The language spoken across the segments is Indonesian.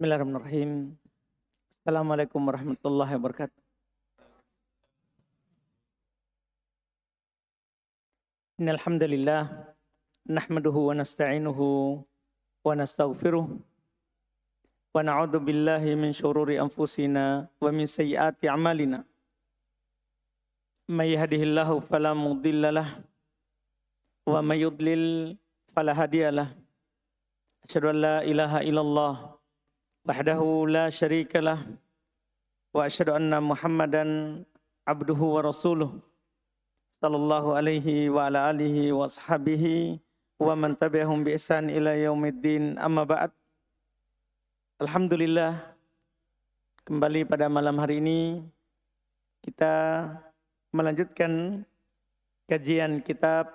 Bismillahirrahmanirrahim. Assalamualaikum warahmatullahi wabarakatuh. Innal hamdalillah nahmaduhu wa nasta'inuhu wa nastaghfiruh wa na'udzu billahi min syururi anfusina wa min sayyiati a'malina. May yahdihillahu fala mudhillalah wa may yudlil fala hadiyalah. Asyhadu an la ilaha illallah wahdahu la syarikalah wa asyhadu anna Muhammadan abduhu wa rasuluh sallallahu alaihi wa ala alihi wa ashabihi wa man tabi'ahum bi ihsan ila yaumiddin, amma ba'd. Alhamdulillah, kembali pada malam hari ini kita melanjutkan kajian kitab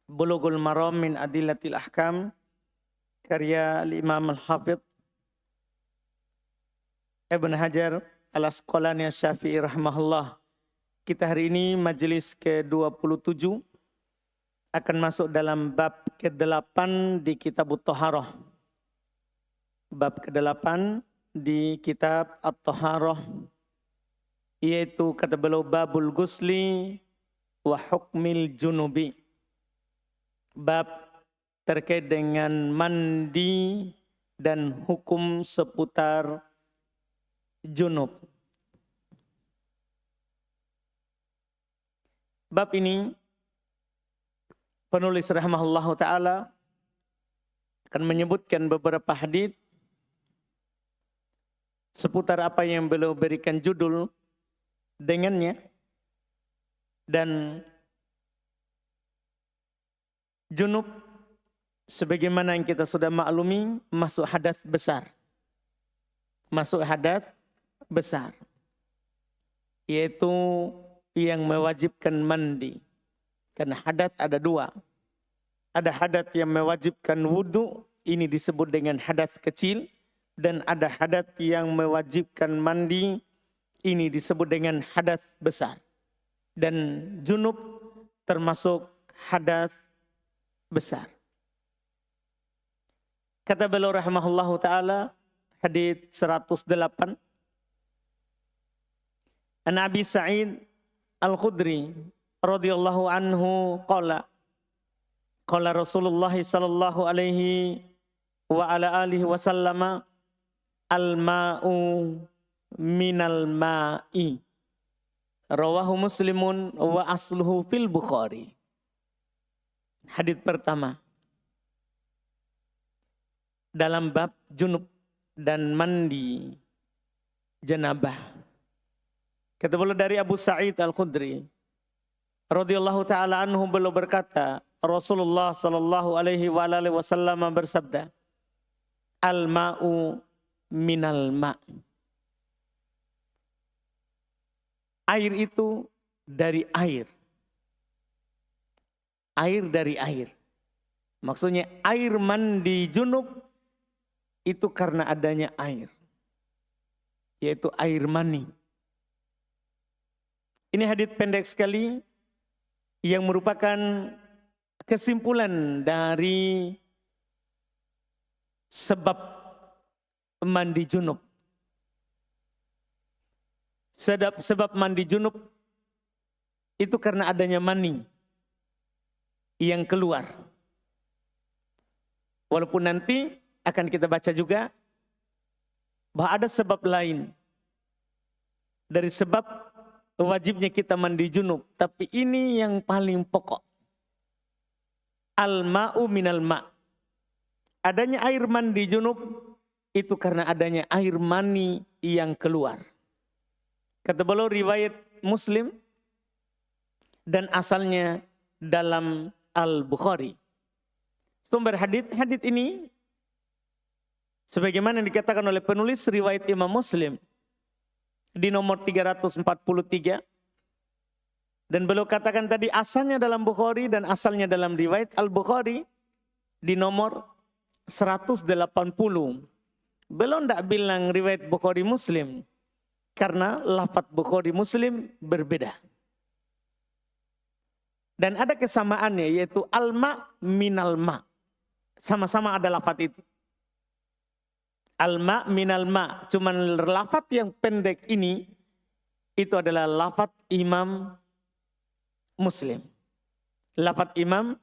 Bulughul Maram min Adillatil Ahkam karya Al-Imam Al-Hafidh Ibn Hajar Al-Asqalani Asy-Syafi'i rahimahullah. Kita hari ini majelis ke-27 akan masuk dalam bab ke-8 di kitab At-Taharah. Bab ke-8 di kitab At-Taharah, yaitu kata beliau babul gusli wa hukmil junubi. Bab terkait dengan mandi dan hukum seputar junub. Bab ini penulis rahimahullahu ta'ala akan menyebutkan beberapa hadits seputar apa yang beliau berikan judul dengannya, dan junub sebagaimana yang kita sudah maklumi masuk hadas besar. Masuk hadas besar, yaitu yang mewajibkan mandi. Karena hadas ada dua. Ada hadas yang mewajibkan wudu, ini disebut dengan hadas kecil. Dan ada hadas yang mewajibkan mandi, ini disebut dengan hadas besar. Dan junub termasuk hadas besar. Kata beliau rahimahullahu ta'ala, hadits 108. An Abi Sa'id Al-Khudri radhiyallahu anhu qala Rasulullah sallallahu alaihi wa ala alihi wasallam al-ma'u minal ma'i. Rawahu Muslimun wa asluhu fil Bukhari. Hadits pertama dalam bab junub dan mandi janabah. Kata beliau dari Abu Sa'id Al-Khudri radhiyallahu taala anhu, beliau berkata, Rasulullah sallallahu alaihi wa alihi wasallam bersabda, al-ma'u minal ma'. Air itu dari air. Air dari air. Maksudnya air mandi junub itu karena adanya air, yaitu air mani. Ini hadits pendek sekali yang merupakan kesimpulan dari sebab mandi junub. Sebab mandi junub itu karena adanya mani yang keluar. Walaupun nanti akan kita baca juga bahwa ada sebab lain dari sebab wajibnya kita mandi junub. Tapi ini yang paling pokok. Al-ma'u minal ma'. Adanya air mandi junub itu karena adanya air mani yang keluar. Kata beliau riwayat Muslim dan asalnya dalam Al-Bukhari. Sumber hadits ini sebagaimana dikatakan oleh penulis riwayat Imam Muslim di nomor 343, dan beliau katakan tadi asalnya dalam Bukhari dan asalnya dalam riwayat Al-Bukhari di nomor 180. Beliau tidak bilang riwayat Bukhari Muslim karena lafaz Bukhari Muslim berbeda. Dan ada kesamaannya, yaitu al-ma' minal ma'. Sama-sama ada lafaz itu. Al-ma minal ma. Cuman lafaz yang pendek ini itu adalah lafaz Imam Muslim. Lafaz Imam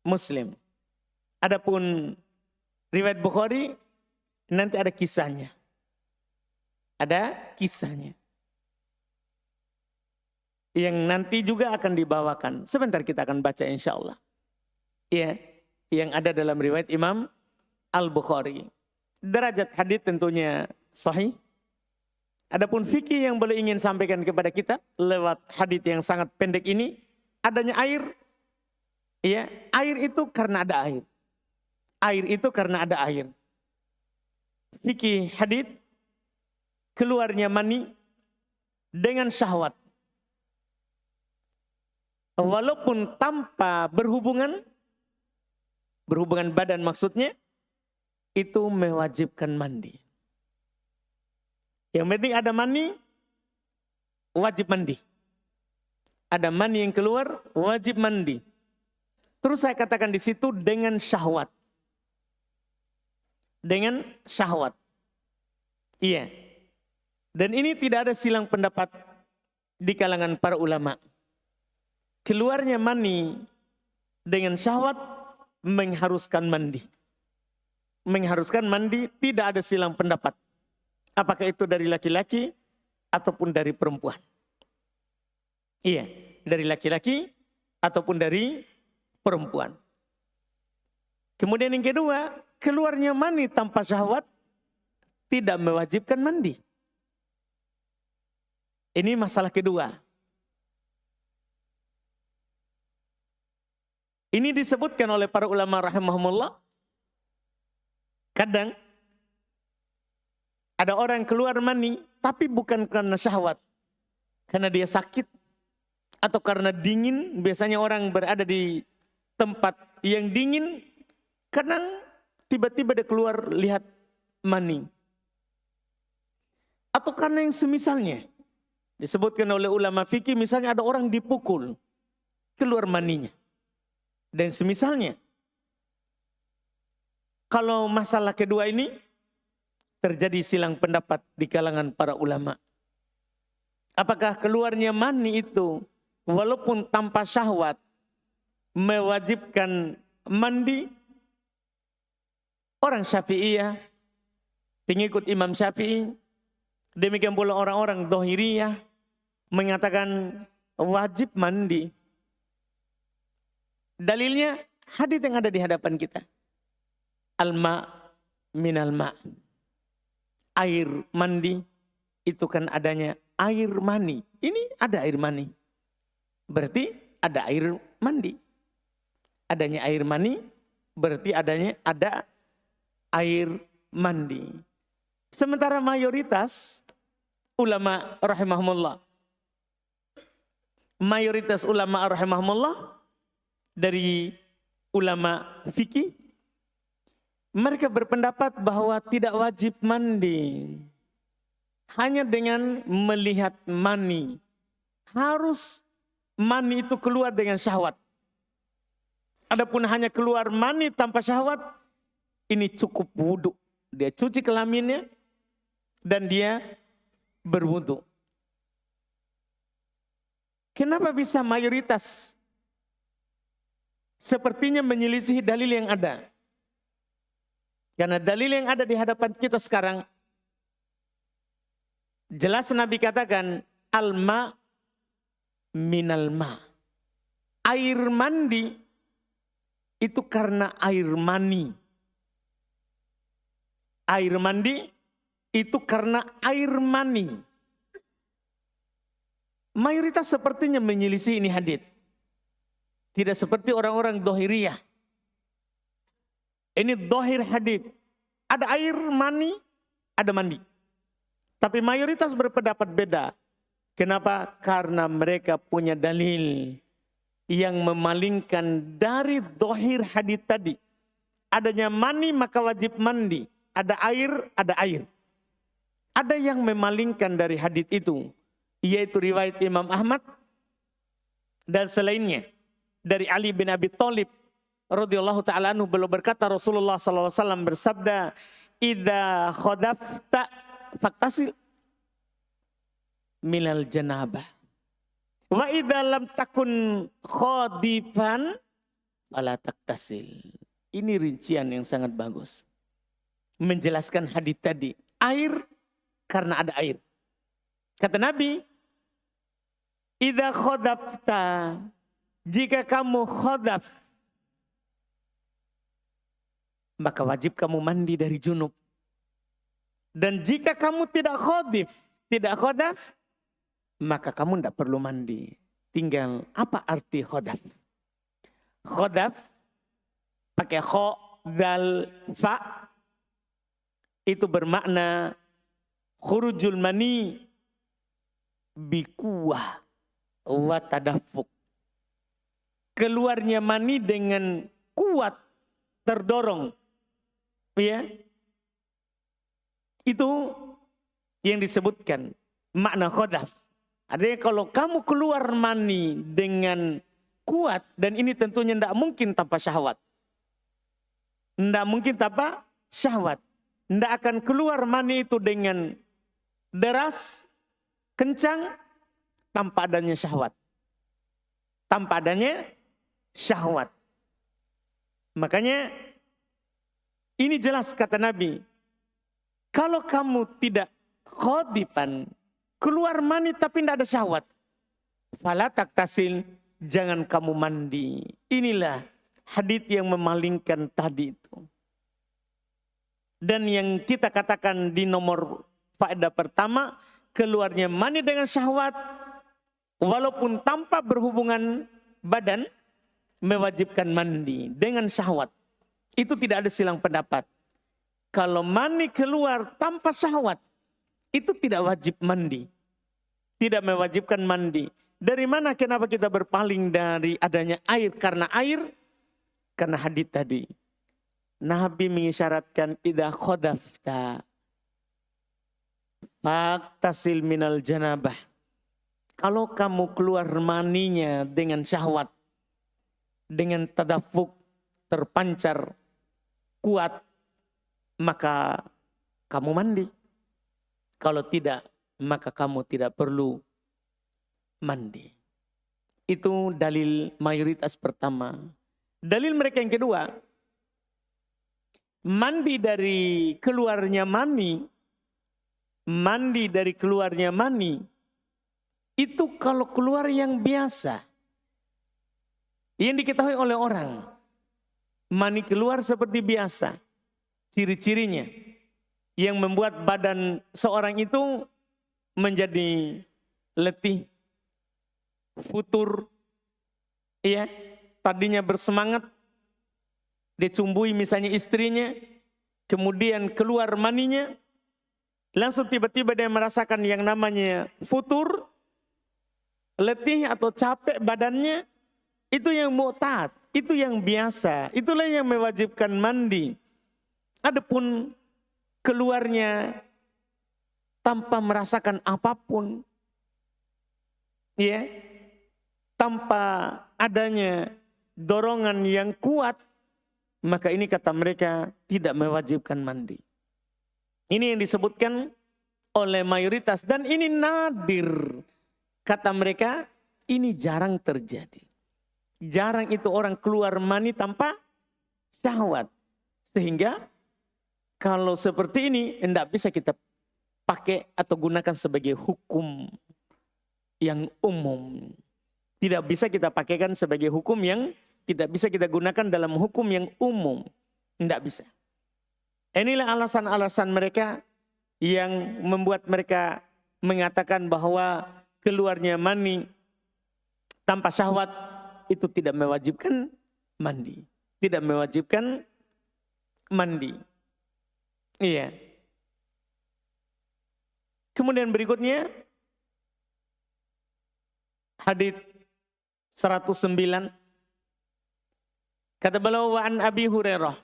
Muslim. Adapun riwayat Bukhari nanti ada kisahnya. Ada kisahnya. Yang nanti juga akan dibawakan. Sebentar kita akan baca insya Allah. Ya, yang ada dalam riwayat Imam Al-Bukhari. Derajat hadits tentunya sahih. Adapun fikih yang boleh ingin sampaikan kepada kita lewat hadits yang sangat pendek ini, adanya air. Ya, air itu karena ada air. Air itu karena ada air. Fikih hadits, keluarnya mani dengan syahwat. Walaupun tanpa berhubungan badan maksudnya, itu mewajibkan mandi. Yang penting ada mani, wajib mandi. Ada mani yang keluar, wajib mandi. Terus saya katakan di situ dengan syahwat. Dengan syahwat. Iya. Dan ini tidak ada silang pendapat di kalangan para ulama. Keluarnya mani dengan syahwat mengharuskan mandi. Mengharuskan mandi, tidak ada silang pendapat. Apakah itu dari laki-laki ataupun dari perempuan. Iya, dari laki-laki ataupun dari perempuan. Kemudian yang kedua, keluarnya mani tanpa syahwat tidak mewajibkan mandi. Ini masalah kedua. Ini disebutkan oleh para ulama rahimahumullah. Kadang ada orang keluar mani tapi bukan karena syahwat. Karena dia sakit atau karena dingin. Biasanya orang berada di tempat yang dingin. Kadang tiba-tiba dia keluar lihat mani. Atau karena yang semisalnya. Disebutkan oleh ulama fikih misalnya ada orang dipukul. Keluar maninya. Dan semisalnya, kalau masalah kedua ini terjadi silang pendapat di kalangan para ulama. Apakah keluarnya mani itu walaupun tanpa syahwat mewajibkan mandi? Orang Syafi'iyah, pengikut Imam Syafi'i, demikian pula orang-orang Dhahiriyah mengatakan wajib mandi. Dalilnya hadits yang ada di hadapan kita. Al-ma minal ma. Air mandi itu kan adanya air mani. Ini ada air mani. Berarti ada air mandi. Adanya air mani berarti ada air mandi. Sementara mayoritas ulama rahimahumullah. Mayoritas ulama rahimahumullah dari ulama fikih, mereka berpendapat bahwa tidak wajib mandi. Hanya dengan melihat mani. Harus mani itu keluar dengan syahwat. Adapun hanya keluar mani tanpa syahwat, ini cukup wudhu. Dia cuci kelaminnya dan dia berwudhu. Kenapa bisa mayoritas sepertinya menyelisih dalil yang ada? Karena dalil yang ada di hadapan kita sekarang, jelas Nabi katakan, al-ma minal ma. Air mandi itu karena air mani. Air mandi itu karena air mani. Mayoritas sepertinya menyelisih ini hadits. Tidak seperti orang-orang Dhahiriyah. Ini dhahir hadits. Ada air mani, ada mandi. Tapi mayoritas berpendapat beda. Kenapa? Karena mereka punya dalil yang memalingkan dari dhahir hadits tadi. Adanya mani maka wajib mandi. Ada air, ada air. Ada yang memalingkan dari hadits itu. Yaitu riwayat Imam Ahmad dan selainnya. Dari Ali bin Abi Thalib radhiyallahu ta'ala anhu beliau berkata Rasulullah sallallahu alaihi wasallam bersabda, idza khadafta faktasil minal janabah. Wa idza lam takun khadifan fala taktasil. Ini rincian yang sangat bagus. Menjelaskan hadis tadi. Air karena ada air. Kata Nabi, idza khadafta, jika kamu khadaf, maka wajib kamu mandi dari junub. Dan jika kamu tidak khadaf, maka kamu tidak perlu mandi. Tinggal apa arti khadaf? Khadaf pakai kha, dal, fa itu bermakna khurujul mani bikuwah wa tadafuk. Keluarnya mani dengan kuat, terdorong. Ya. Itu yang disebutkan makna khadaf. Artinya kalau kamu keluar mani dengan kuat, dan ini tentunya tidak mungkin tanpa syahwat. Tidak mungkin tanpa syahwat. Tidak akan keluar mani itu dengan deras, kencang, tanpa adanya syahwat. Tanpa adanya syahwat. Makanya ini jelas kata Nabi. Kalau kamu tidak khadifan, keluar mani tapi tidak ada syahwat, fala taktasil, jangan kamu mandi. Inilah hadits yang memalingkan tadi itu. Dan yang kita katakan di nomor faedah pertama, keluarnya mani dengan syahwat, walaupun tanpa berhubungan badan, mewajibkan mandi dengan syahwat. Itu tidak ada silang pendapat. Kalau mani keluar tanpa syahwat, itu tidak wajib mandi. Tidak mewajibkan mandi. Dari mana kenapa kita berpaling dari adanya air? Karena air, karena hadits tadi. Nabi mengisyaratkan idza khadafta faktasil minal janabah. Kalau kamu keluar maninya dengan syahwat, dengan tadafuk, terpancar, kuat, maka kamu mandi. Kalau tidak, maka kamu tidak perlu mandi. Itu dalil mayoritas pertama. Dalil mereka yang kedua, mandi dari keluarnya mani, itu kalau keluar yang biasa, yang diketahui oleh orang, mani keluar seperti biasa, ciri-cirinya yang membuat badan seorang itu menjadi letih, futur, ya, tadinya bersemangat, dicumbui misalnya istrinya, kemudian keluar maninya, langsung tiba-tiba dia merasakan yang namanya futur, letih atau capek badannya, itu yang mu'tad, itu yang biasa, itulah yang mewajibkan mandi. Adapun keluarnya tanpa merasakan apapun, ya, tanpa adanya dorongan yang kuat, maka ini kata mereka tidak mewajibkan mandi. Ini yang disebutkan oleh mayoritas dan ini nadir. Kata mereka ini jarang terjadi. Jarang itu orang keluar mani tanpa syahwat. Sehingga kalau seperti ini tidak bisa kita pakai atau gunakan sebagai hukum yang umum. Tidak bisa kita pakaikan sebagai hukum yang tidak bisa kita gunakan dalam hukum yang umum. Tidak bisa. Inilah alasan-alasan mereka yang membuat mereka mengatakan bahwa keluarnya mani tanpa syahwat itu tidak mewajibkan mandi. Tidak mewajibkan mandi. Iya. Kemudian berikutnya hadits 109. Kata beliau wa an Abi Hurairah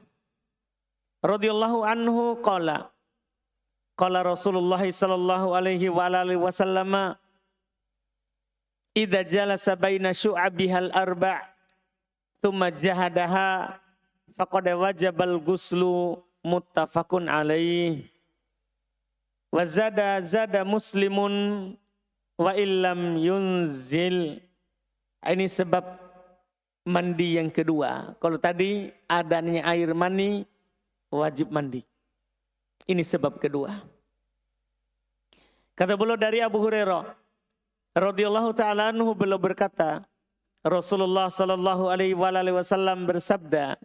radhiyallahu anhu qala Rasulullah sallallahu alaihi wa alihi wasallam idza jalasa baina syu'abihal arba' thumma jahadaha faqad wajabal ghuslu muttafaqun alaih. Wa zada muslimun wa illam yunzil. Ini sebab mandi yang kedua. Kalau tadi adanya air mani, wajib mandi. Ini sebab kedua. Kata beliau dari Abu Hurairah radhiyallahu taala anhu, beliau berkata, Rasulullah sallallahu alaihi wasallam bersabda,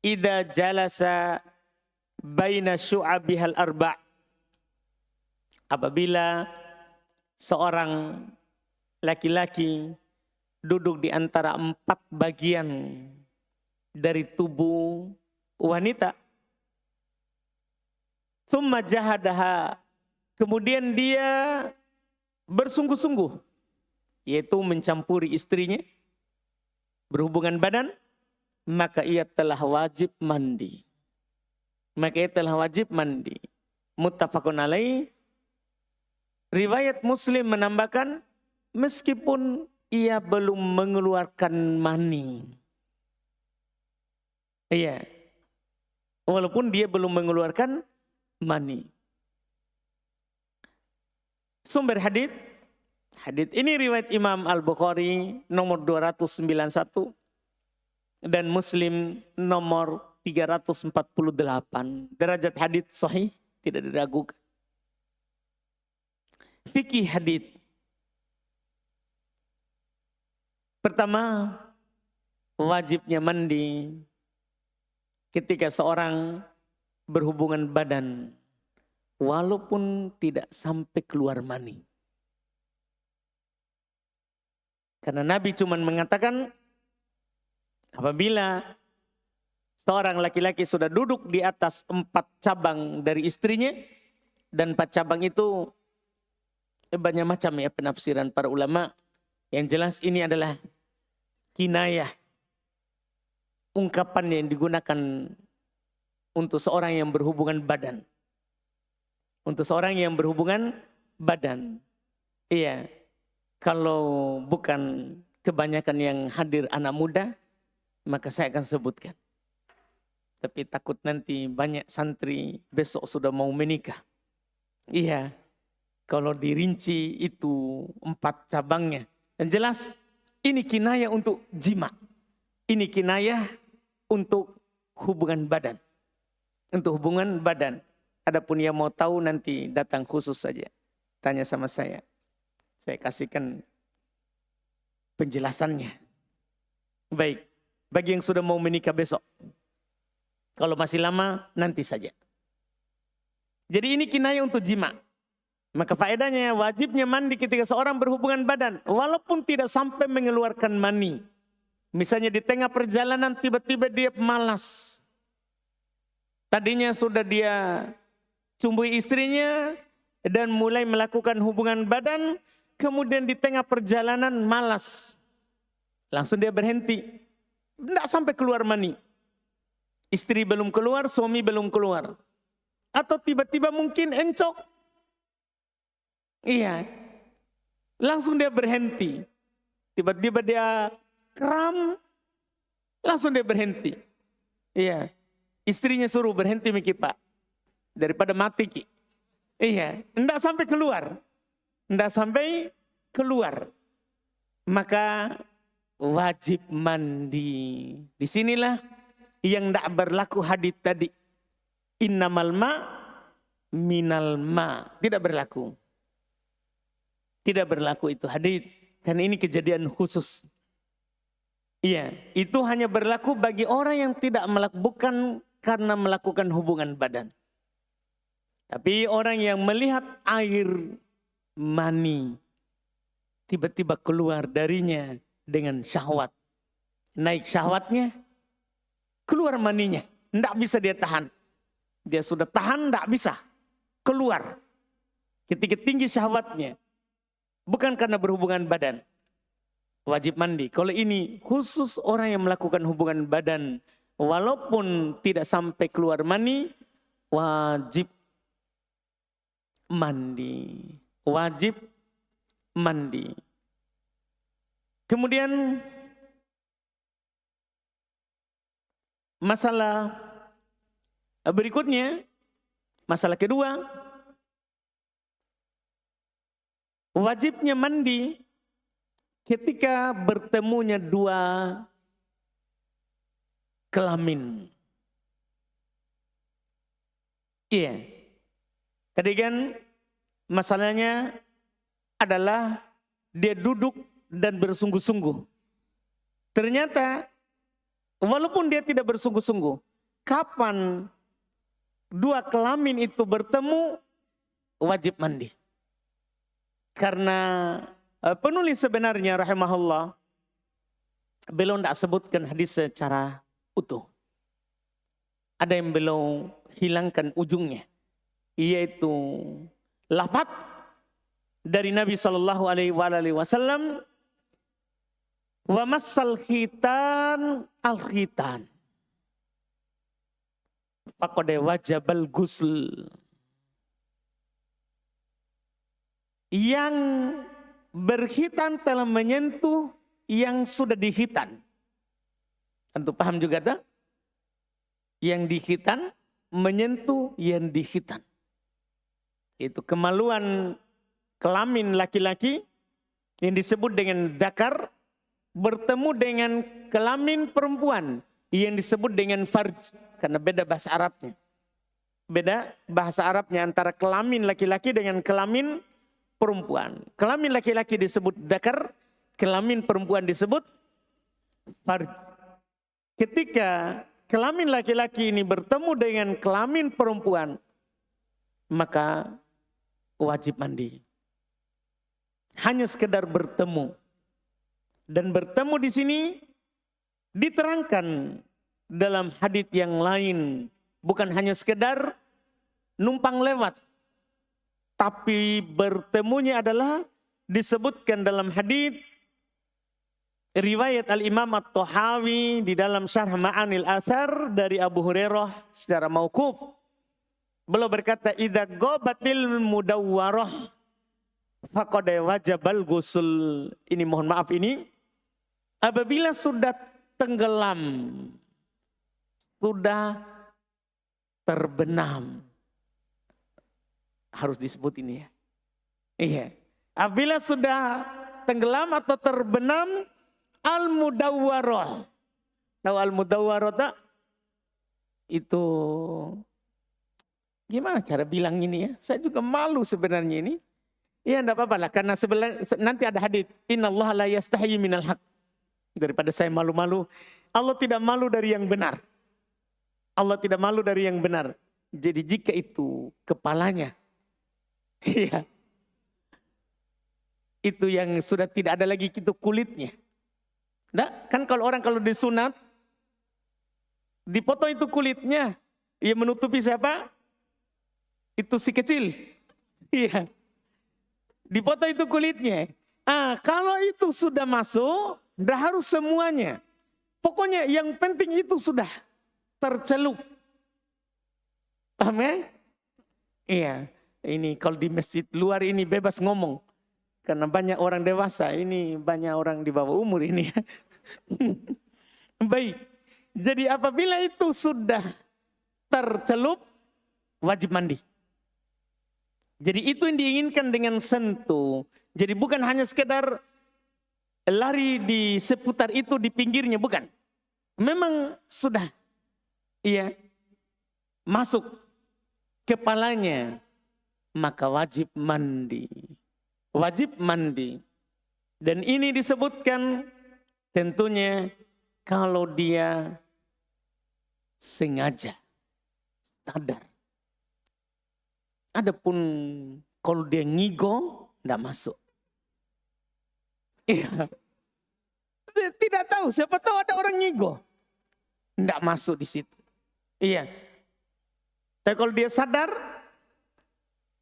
"Idza jalasa baina syu'abihal arba'." Apabila seorang laki-laki duduk di antara 4 bagian dari tubuh wanita, tsumma jahadaha, kemudian dia bersungguh-sungguh, yaitu mencampuri istrinya, berhubungan badan, maka ia telah wajib mandi. Muttafaqun alaih. Riwayat Muslim menambahkan, meskipun ia belum mengeluarkan mani. Iya. Walaupun dia belum mengeluarkan mani. Sumber hadits ini riwayat Imam Al-Bukhari nomor 291 dan Muslim nomor 348. Derajat hadits sahih, tidak diragukan. Fikih hadits. Pertama, wajibnya mandi ketika seorang berhubungan badan walaupun tidak sampai keluar mani. Karena Nabi cuma mengatakan apabila seorang laki-laki sudah duduk di atas 4 cabang dari istrinya, dan 4 cabang itu banyak macam ya penafsiran para ulama. Yang jelas ini adalah kinayah, ungkapan yang digunakan untuk seorang yang berhubungan badan. Untuk seorang yang berhubungan badan. Iya, kalau bukan kebanyakan yang hadir anak muda, maka saya akan sebutkan. Tapi takut nanti banyak santri besok sudah mau menikah. Iya, kalau dirinci itu 4 cabangnya. Dan jelas ini kinayah untuk jima. Ini kinayah untuk hubungan badan. Untuk hubungan badan. Adapun yang mau tahu nanti datang khusus saja. Tanya sama saya. Saya kasihkan penjelasannya. Baik. Bagi yang sudah mau menikah besok. Kalau masih lama nanti saja. Jadi ini kinayah untuk jima. Maka faedahnya wajibnya mandi ketika seorang berhubungan badan. Walaupun tidak sampai mengeluarkan mani. Misalnya di tengah perjalanan tiba-tiba dia malas. Tadinya sudah dia cumbui istrinya dan mulai melakukan hubungan badan. Kemudian di tengah perjalanan malas. Langsung dia berhenti. Tidak sampai keluar mani. Istri belum keluar, suami belum keluar. Atau tiba-tiba mungkin encok. Iya, langsung dia berhenti. Tiba-tiba dia kram, langsung dia berhenti. Iya, istrinya suruh berhenti Miki Pak. Daripada mati Ki. Iya, enggak sampai keluar. Enggak sampai keluar. Maka wajib mandi. Disinilah yang enggak berlaku hadits tadi. Innamal ma minal ma. Tidak berlaku. Tidak berlaku itu hadits, karena ini kejadian khusus. Iya, itu hanya berlaku bagi orang yang tidak melakukan karena melakukan hubungan badan. Tapi orang yang melihat air mani tiba-tiba keluar darinya dengan syahwat. Naik syahwatnya, keluar maninya. Tidak bisa dia tahan. Dia sudah tahan, tidak bisa. Keluar. Ketika tinggi syahwatnya. Bukan karena berhubungan badan. Wajib mandi. Kalau ini khusus orang yang melakukan hubungan badan. Walaupun tidak sampai keluar mani. Wajib mandi. Wajib mandi. Kemudian masalah Berikutnya, masalah kedua, wajibnya mandi ketika bertemunya dua kelamin. Iya. Tadi kan masalahnya adalah dia duduk dan bersungguh-sungguh. Ternyata walaupun dia tidak bersungguh-sungguh, kapan dua kelamin itu bertemu wajib mandi. Karena penulis sebenarnya rahimahullah beliau tidak sebutkan hadis secara utuh. Ada yang beliau hilangkan ujungnya, yaitu lafaz dari Nabi Shallallahu Alaihi Wasallam, wa massal khitan al khitan, faqad wajabal ghusl. Yang berkhitan telah menyentuh yang sudah dikhitan. Tentu paham juga tak? Yang dikhitan menyentuh yang dikhitan. Itu kemaluan kelamin laki-laki yang disebut dengan dzakar bertemu dengan kelamin perempuan yang disebut dengan farj, karena beda bahasa Arabnya. Beda bahasa Arabnya antara kelamin laki-laki dengan kelamin perempuan. Kelamin laki-laki disebut dzakar, kelamin perempuan disebut farj. Ketika kelamin laki-laki ini bertemu dengan kelamin perempuan, maka wajib mandi. Hanya sekedar bertemu. Dan bertemu di sini diterangkan dalam hadits yang lain. Bukan hanya sekedar numpang lewat. Tapi bertemunya adalah disebutkan dalam hadits riwayat Al-Imam At-Tahawi di dalam Syarh Ma'anil Athar dari Abu Hurairah secara mauquf. Beliau berkata, idza ghabatil mudawwarah faqad wajabal ghusl. Ini mohon maaf ini. Apabila sudah tenggelam, sudah terbenam. Harus disebut ini ya. Iya. Apabila sudah tenggelam atau terbenam, al-mudawwarah. Tahu al-mudawwarah tak? Itu gimana cara bilang ini ya? Saya juga malu sebenarnya ini. Ya enggak apa-apa lah, karena nanti ada hadits, innallaha la yastahyi minal haq. Daripada saya malu-malu, Allah tidak malu dari yang benar. Allah tidak malu dari yang benar. Jadi jika itu kepalanya, iya, itu yang sudah tidak ada lagi itu kulitnya. Nah, kan kalau orang kalau disunat, dipotong itu kulitnya, ia menutupi siapa? Itu si kecil. Iya. Dipotong itu kulitnya. Kalau itu sudah masuk, dah harus semuanya. Pokoknya yang penting itu sudah tercelup. Paham ya? Iya. Ini kalau di masjid luar ini bebas ngomong. Karena banyak orang dewasa, ini banyak orang di bawah umur ini. Baik. Jadi apabila itu sudah tercelup, wajib mandi. Jadi itu yang diinginkan dengan sentuh. Jadi bukan hanya sekedar lari di seputar itu di pinggirnya, bukan. Memang sudah masuk kepalanya, maka wajib mandi. Wajib mandi. Dan ini disebutkan tentunya kalau dia sengaja, sadar. Adapun kalau dia ngigo, tidak masuk. Iya. Tidak tahu, siapa tahu ada orang ngigo. Tidak masuk di situ. Iya. Tapi kalau dia sadar,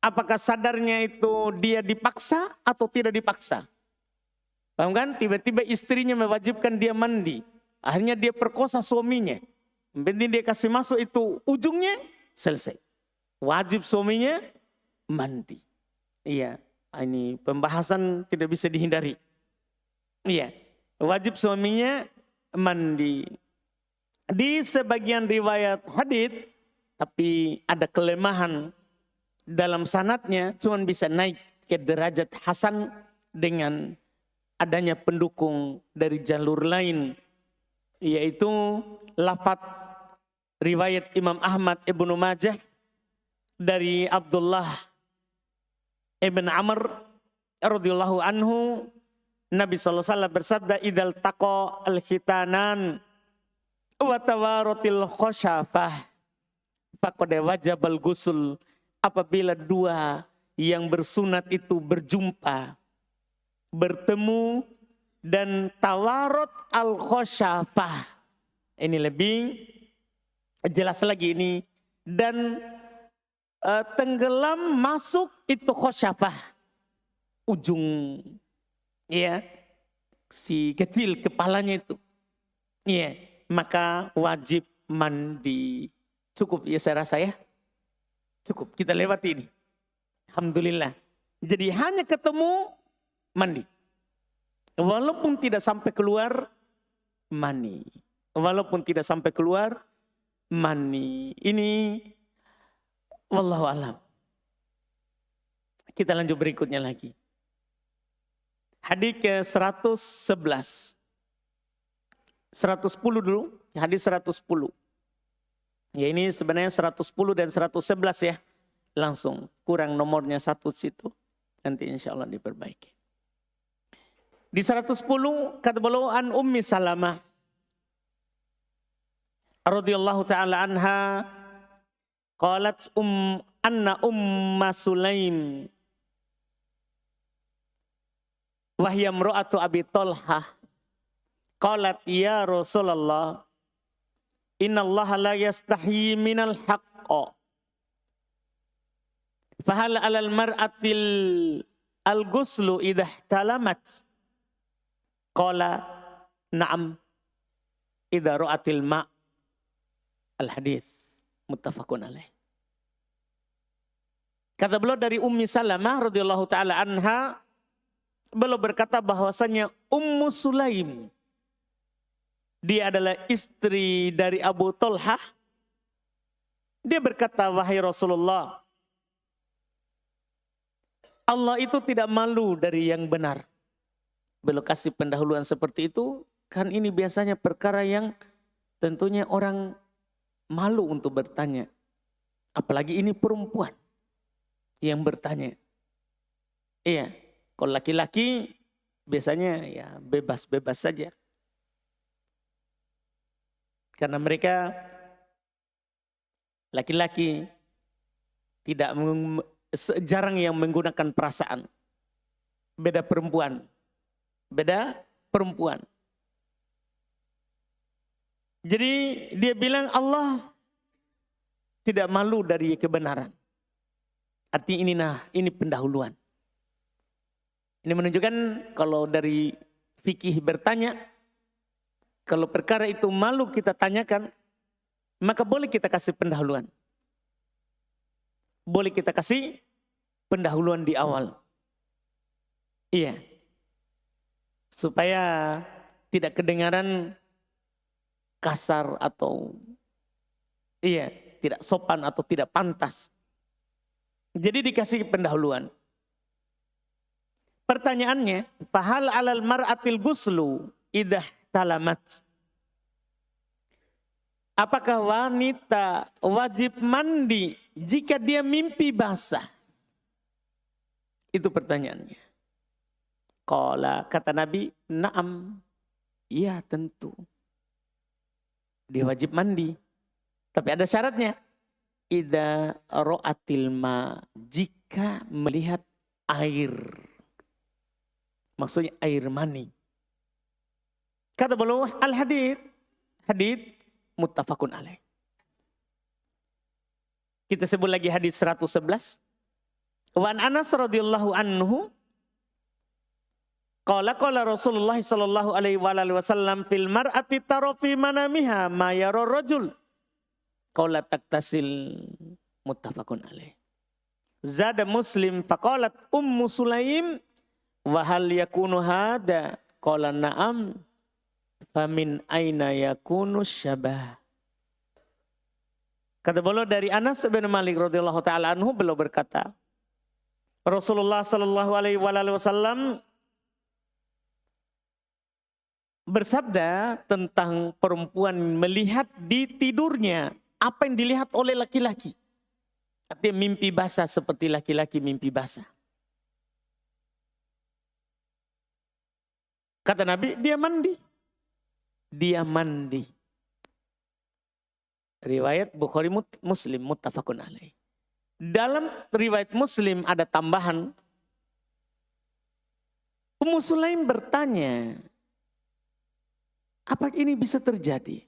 apakah sadarnya itu dia dipaksa atau tidak dipaksa? Paham kan? Tiba-tiba istrinya mewajibkan dia mandi. Akhirnya dia perkosa suaminya. Yang penting dia kasih masuk itu ujungnya selesai. Wajib suaminya mandi. Iya. Ini pembahasan tidak bisa dihindari. Iya. Wajib suaminya mandi. Di sebagian riwayat hadits tapi ada kelemahan dalam sanadnya, cuman bisa naik ke derajat hasan dengan adanya pendukung dari jalur lain, yaitu lafaz riwayat Imam Ahmad Ibnu Majah dari Abdullah ibn Amr radhiyallahu anhu, Nabi SAW bersabda, "Idzal taqa al-khitanan wa tawaratil khosyafah faqad wajabal ghusl." Apabila dua yang bersunat itu berjumpa, bertemu, dan tawarut al-khosyafah, ini lebih jelas lagi ini, dan tenggelam masuk itu khosyafah, ujung ya si kecil kepalanya itu, ya, maka wajib mandi. Cukup ya saya rasa ya, cukup kita lewati ini, alhamdulillah. Jadi hanya ketemu mandi, walaupun tidak sampai keluar mani, walaupun tidak sampai keluar mani. Ini wallahu alam. Kita lanjut berikutnya lagi. Hadis ke 111. 110 dulu, hadis 110. Ya ini sebenarnya 110 dan 111 ya. Langsung kurang nomornya satu situ. Nanti insya Allah diperbaiki. Di 110 kata beliau an Ummi Salamah radhiyallahu taala anha qalat anna Umma Sulaim wahya imra'atu Abi Talhah qalat ya Rasulullah innallaha la yastahyi minal haqq fahal 'alal mar'atil al-ghuslu idha ihtalamat qala na'am idha ra'atil ma' al-hadis muttafaqun alaih. Kata beliau dari Ummi Salamah radhiyallahu taala anha, beliau berkata bahwasanya Ummu Sulaim, dia adalah istri dari Abu Talhah. Dia berkata, wahai Rasulullah, Allah itu tidak malu dari yang benar. Beliau kasih pendahuluan seperti itu, kan ini biasanya perkara yang tentunya orang malu untuk bertanya. Apalagi ini perempuan yang bertanya. Iya, kalau laki-laki biasanya ya bebas-bebas saja. Karena mereka laki-laki tidak jarang yang menggunakan perasaan. Beda perempuan. Beda perempuan. Jadi dia bilang Allah tidak malu dari kebenaran. Artinya ini pendahuluan. Ini menunjukkan kalau dari fikih bertanya, kalau perkara itu malu kita tanyakan, maka boleh kita kasih pendahuluan. Boleh kita kasih pendahuluan di awal. Iya. Supaya tidak kedengaran kasar atau tidak sopan atau tidak pantas. Jadi dikasih pendahuluan. Pertanyaannya, fahal 'alal mar'atil ghuslu idah talamat. Apakah wanita wajib mandi jika dia mimpi basah? Itu pertanyaannya. Qala, kata Nabi, na'am. Iya tentu. Dia wajib mandi. Tapi ada syaratnya. Idza ra'atil ma, jika melihat air. Maksudnya air mani. Kata beliau al-hadits, hadits muttafaqun alaih. Kita sebut lagi hadis 111. Wa an Anas radhiyallahu anhu qala Rasulullah sallallahu alaihi wasallam fil mar'ati tara fi manamiha ma yara rajul qala taktasil muttafaqun alaih. Zada Muslim faqalat Ummu Sulaim wa hal yakunu hada qala na'am famin aina yakunu syabah. Kata beliau dari Anas bin Malik radhiyallahu taala anhu, beliau berkata, Rasulullah sallallahu alaihi wasallam bersabda tentang perempuan melihat di tidurnya apa yang dilihat oleh laki-laki. Artinya mimpi basah seperti laki-laki mimpi basah. Kata Nabi, dia mandi. Dia mandi. Riwayat Bukhari Muslim muttafaqun alaih. Dalam riwayat Muslim ada tambahan. Ummu Sulaim bertanya, apa ini bisa terjadi?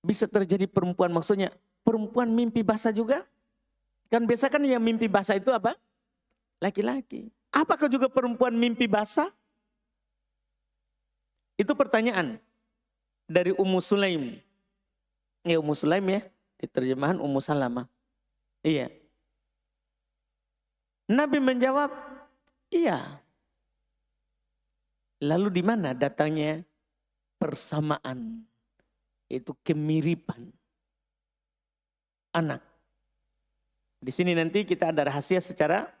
Bisa terjadi perempuan, maksudnya perempuan mimpi basah juga? Kan biasa kan yang mimpi basah itu apa? Laki-laki. Apakah juga perempuan mimpi basah? Itu pertanyaan dari Ummu Sulaim. Ya Ummu Sulaim ya, di terjemahan Ummu Salamah. Iya. Nabi menjawab, iya. Lalu di mana datangnya persamaan? Itu kemiripan anak. Di sini nanti kita ada rahasia secara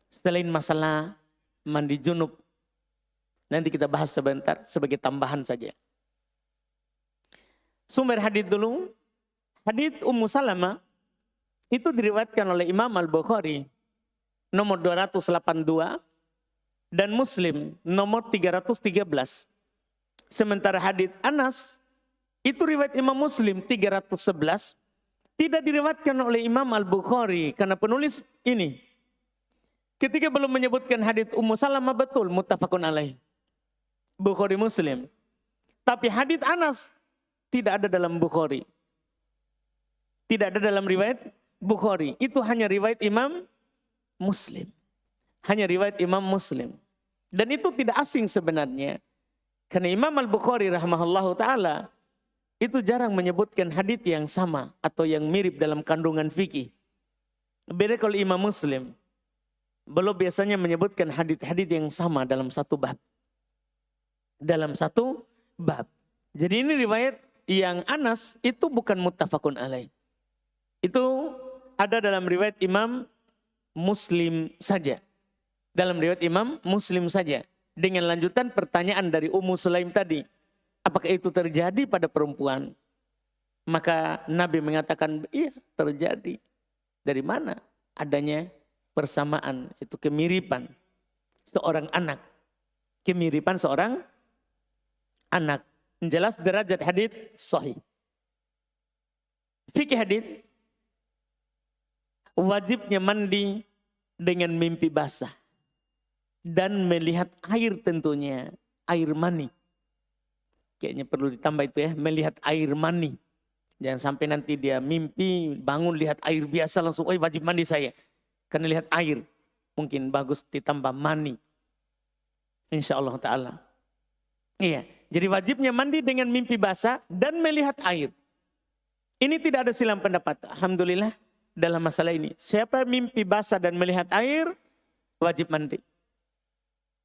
selain masalah mandi junub. Nanti kita bahas sebentar sebagai tambahan saja. Sumber hadits dulu. Hadits Ummu Salamah itu diriwayatkan oleh Imam Al-Bukhari nomor 282 dan Muslim nomor 313. Sementara hadits Anas itu riwayat Imam Muslim 311 tidak diriwayatkan oleh Imam Al-Bukhari karena penulis ini ketika belum menyebutkan hadits Ummu Salamah betul muttafaqun alaih. Bukhari Muslim. Tapi hadits Anas tidak ada dalam Bukhari. Tidak ada dalam riwayat Bukhari. Itu hanya riwayat Imam Muslim. Hanya riwayat Imam Muslim. Dan itu tidak asing sebenarnya. Karena Imam Al-Bukhari rahimahullahu ta'ala itu jarang menyebutkan hadits yang sama atau yang mirip dalam kandungan fikih. Beda kalau Imam Muslim. Beliau biasanya menyebutkan hadits-hadits yang sama dalam satu bab. Dalam satu bab. Jadi ini riwayat yang Anas itu bukan muttafaqun alaih. Itu ada dalam riwayat Imam Muslim saja. Dalam riwayat Imam Muslim saja. Dengan lanjutan pertanyaan dari Ummu Sulaim tadi. Apakah itu terjadi pada perempuan? Maka Nabi mengatakan, iya terjadi. Dari mana adanya persamaan? Itu kemiripan seorang anak. Kemiripan seorang anak. Jelas derajat hadits sahih. Fikih hadits wajibnya mandi dengan mimpi basah dan melihat air tentunya, air mani. Kayaknya perlu ditambah itu ya, melihat air mani. Jangan sampai nanti dia mimpi bangun lihat air biasa langsung, oh wajib mandi saya. Karena lihat air, mungkin bagus ditambah mani. Insya Allah Ta'ala. Iya. Jadi wajibnya mandi dengan mimpi basah dan melihat air. Ini tidak ada silang pendapat. Alhamdulillah dalam masalah ini. Siapa mimpi basah dan melihat air, wajib mandi.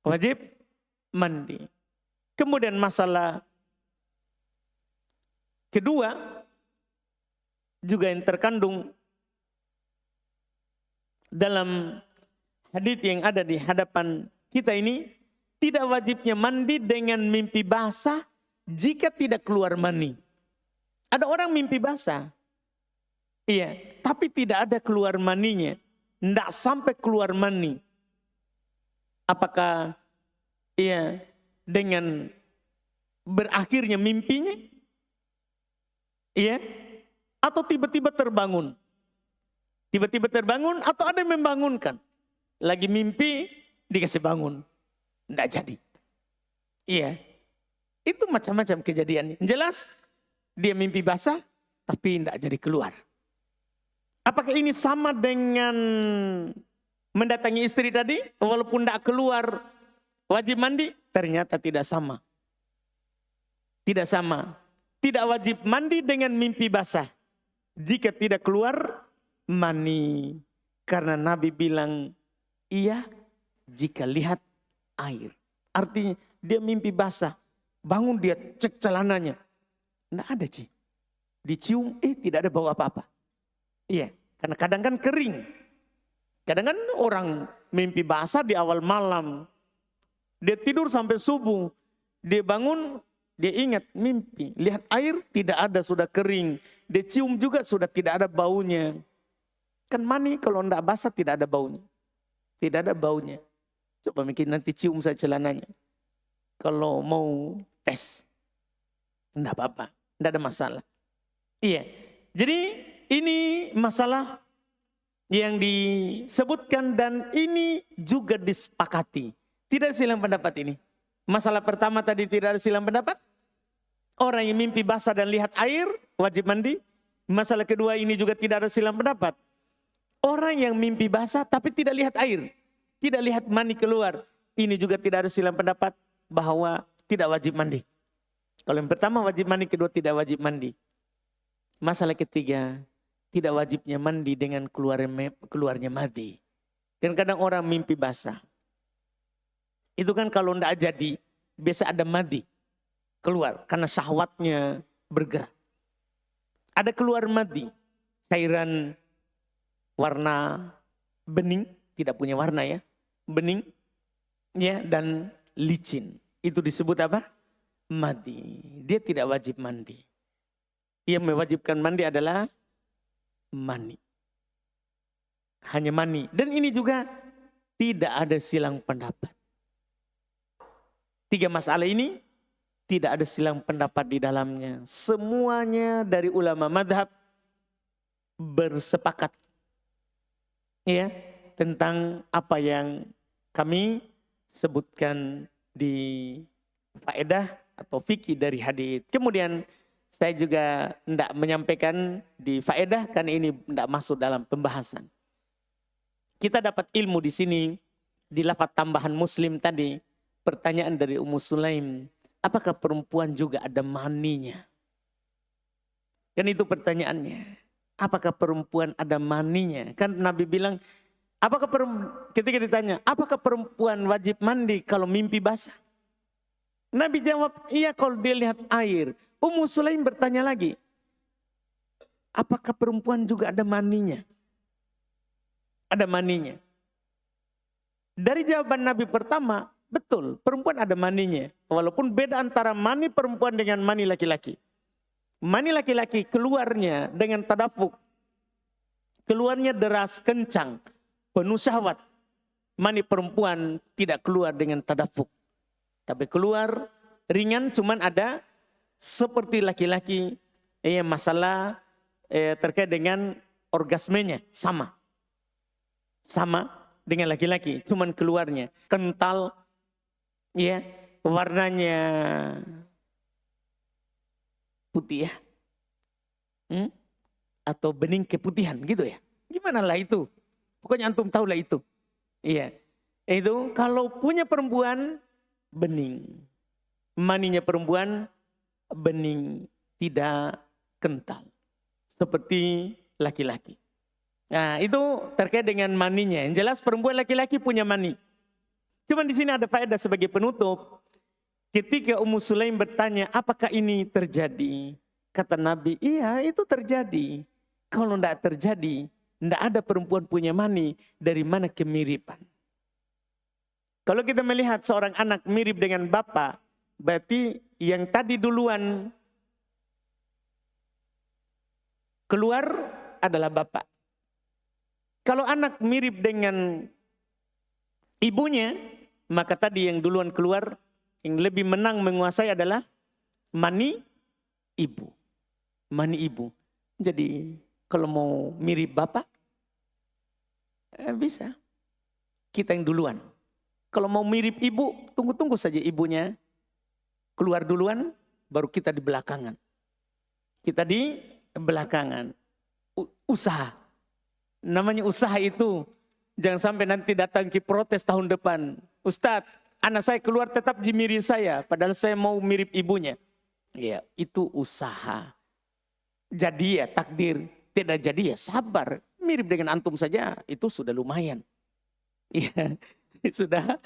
Wajib mandi. Kemudian masalah kedua, juga yang terkandung dalam hadits yang ada di hadapan kita ini, tidak wajibnya mandi dengan mimpi basah jika tidak keluar mani. Ada orang mimpi basah. Iya, tapi tidak ada keluar maninya. Tidak sampai keluar mani. Apakah iya dengan berakhirnya mimpinya? Iya. Atau tiba-tiba terbangun. Tiba-tiba terbangun atau ada yang membangunkan. Lagi mimpi dikasih bangun. Tidak jadi. Iya. Itu macam-macam kejadiannya. Jelas dia mimpi basah tapi tidak jadi keluar. Apakah ini sama dengan mendatangi istri tadi? Walaupun tidak keluar wajib mandi? Ternyata tidak sama. Tidak sama. Tidak wajib mandi dengan mimpi basah. Jika tidak keluar mani. Karena Nabi bilang iya jika lihat air. Artinya dia mimpi basah. Bangun dia cek celananya. Tidak ada Ci. Dicium, tidak ada bau apa-apa. Iya, karena kadang kan kering. Kadang kan orang mimpi basah di awal malam. Dia tidur sampai subuh. Dia bangun, dia ingat mimpi. Lihat air, tidak ada, sudah kering. Dia cium juga, sudah tidak ada baunya. Kan mani kalau tidak basah tidak ada baunya. Tidak ada baunya. Coba mungkin nanti cium saya celananya. Kalau mau tes. Tidak apa-apa, tidak ada masalah. Iya, jadi ini masalah yang disebutkan dan ini juga disepakati. Tidak silang pendapat ini. Masalah pertama tadi tidak ada silang pendapat. Orang yang mimpi basah dan lihat air wajib mandi. Masalah kedua ini juga tidak ada silang pendapat. Orang yang mimpi basah tapi tidak lihat air. Tidak lihat mani keluar. Ini juga tidak ada silang pendapat bahwa tidak wajib mandi. Kalau yang pertama wajib mandi, kedua tidak wajib mandi. Masalah ketiga, tidak wajibnya mandi dengan keluarnya madi. Kan kadang orang mimpi basah. Itu kan kalau tidak jadi, biasa ada madi keluar karena syahwatnya bergerak. Ada keluar madi, cairan warna bening, tidak punya warna ya, bening ya, dan licin. Itu disebut apa? Madi. Dia tidak wajib mandi. Yang mewajibkan mandi adalah mani. Hanya mani. Dan ini juga tidak ada silang pendapat. 3 masalah ini tidak ada silang pendapat di dalamnya. Semuanya dari ulama madhab bersepakat ya tentang apa yang kami sebutkan di faedah atau fikih dari hadits. Kemudian saya juga tidak menyampaikan di faedah karena ini tidak masuk dalam pembahasan. Kita dapat ilmu di sini di lafaz tambahan Muslim tadi. Pertanyaan dari Ummu Sulaim, apakah perempuan juga ada maninya? Kan itu pertanyaannya. Apakah perempuan ada maninya? Kan Nabi bilang, ketika ditanya, apakah perempuan wajib mandi kalau mimpi basah? Nabi jawab, iya kalau dia lihat air. Ummu Sulaim bertanya lagi, apakah perempuan juga ada maninya? Ada maninya. Dari jawaban Nabi pertama, betul perempuan ada maninya. Walaupun beda antara mani perempuan dengan mani laki-laki. Mani laki-laki keluarnya dengan tadafuk. Keluarnya deras, kencang, penuh syahwat. Mani perempuan tidak keluar dengan tadafuk. Tapi keluar ringan, cuman ada seperti laki-laki masalah terkait dengan orgasmenya sama dengan laki-laki, cuman keluarnya kental ya, warnanya putih ya, atau bening keputihan gitu ya, gimana lah itu, pokoknya antum tahu lah itu. Iya, itu kalau punya perempuan bening, maninya perempuan bening, tidak kental seperti laki-laki. Nah, itu terkait dengan maninya. Yang jelas perempuan laki-laki punya mani. Cuman di sini ada faedah sebagai penutup. Ketika Ummu Sulaim bertanya, apakah ini terjadi? Kata Nabi, iya itu terjadi. Kalau tidak terjadi, tidak ada perempuan punya mani, dari mana kemiripan? Kalau kita melihat seorang anak mirip dengan bapak, berarti yang tadi duluan keluar adalah bapak. Kalau anak mirip dengan ibunya, maka tadi yang duluan keluar, yang lebih menang menguasai adalah mani ibu. Mani ibu. Jadi kalau mau mirip bapak, bisa. Kita yang duluan. Kalau mau mirip ibu, tunggu-tunggu saja ibunya keluar duluan, baru kita di belakangan. Kita di belakangan. Usaha. Namanya usaha itu. Jangan sampai nanti datang ke protes tahun depan. Ustadz, anak saya keluar tetap di mirip saya. Padahal saya mau mirip ibunya. Ya, itu usaha. Jadi ya takdir. Tidak jadi ya sabar. Mirip dengan antum saja itu sudah lumayan. Iya, sudah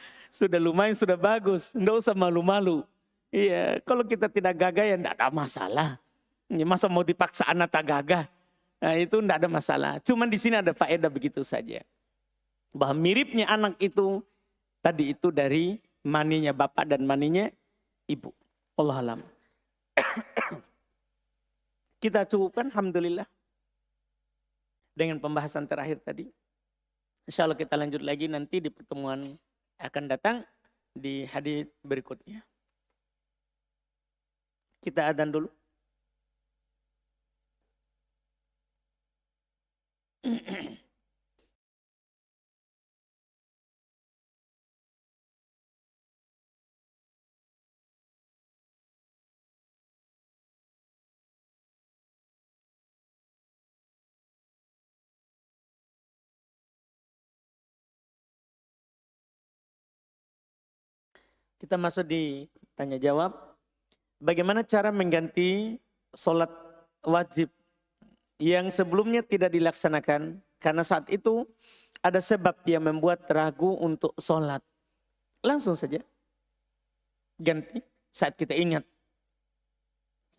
lumayan, sudah bagus. Nggak usah malu-malu. Iya, kalau kita tidak gagah ya tidak ada masalah. Ya, masa mau dipaksa anak tak gagah? Nah, itu tidak ada masalah. Cuman di sini ada faedah begitu saja. Bahwa miripnya anak itu tadi itu dari maninya bapak dan maninya ibu. Allah alam. Kita cukupkan, alhamdulillah. Dengan pembahasan terakhir tadi. Insya Allah kita lanjut lagi nanti di pertemuan akan datang di hadis berikutnya. Kita adzan dulu. Kita masuk di tanya jawab. Bagaimana cara mengganti sholat wajib yang sebelumnya tidak dilaksanakan karena saat itu ada sebab yang membuat ragu untuk sholat. Langsung saja ganti saat kita ingat.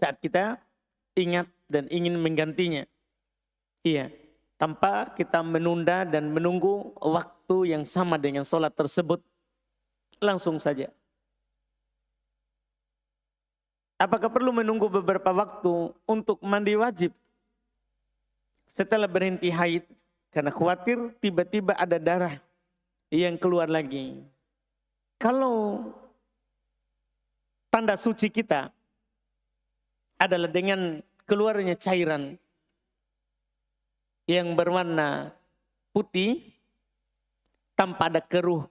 Saat kita ingat dan ingin menggantinya. Iya, tanpa kita menunda dan menunggu waktu yang sama dengan sholat tersebut. Langsung saja. Apakah perlu menunggu beberapa waktu untuk mandi wajib? Setelah berhenti haid, karena khawatir tiba-tiba ada darah yang keluar lagi. Kalau tanda suci kita adalah dengan keluarnya cairan yang berwarna putih, tanpa ada keruh,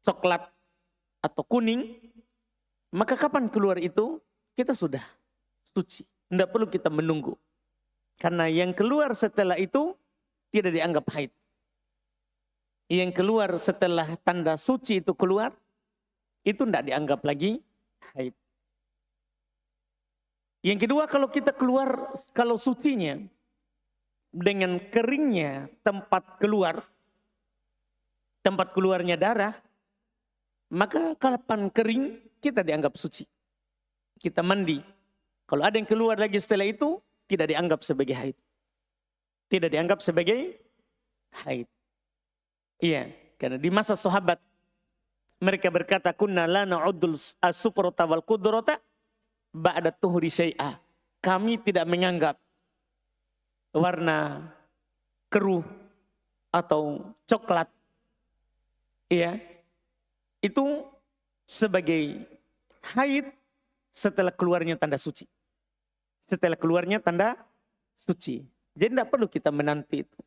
coklat atau kuning, maka kapan keluar itu? Kita sudah suci. Tidak perlu kita menunggu. Karena yang keluar setelah itu tidak dianggap haid. Yang keluar setelah tanda suci itu keluar, itu tidak dianggap lagi haid. Yang kedua, kalau kita keluar, kalau sucinya dengan keringnya tempat keluarnya darah, maka kapan kering kita dianggap suci. Kita mandi. Kalau ada yang keluar lagi setelah itu, tidak dianggap sebagai haid. Tidak dianggap sebagai haid. Iya, karena di masa sahabat mereka berkata, kunna la na'uddul as-sufrata wal qudrata ba'da tuhri syai'a. Kami tidak menganggap warna keruh atau coklat, iya, itu sebagai haid setelah keluarnya tanda suci. Setelah keluarnya tanda suci. Jadi tidak perlu kita menanti itu.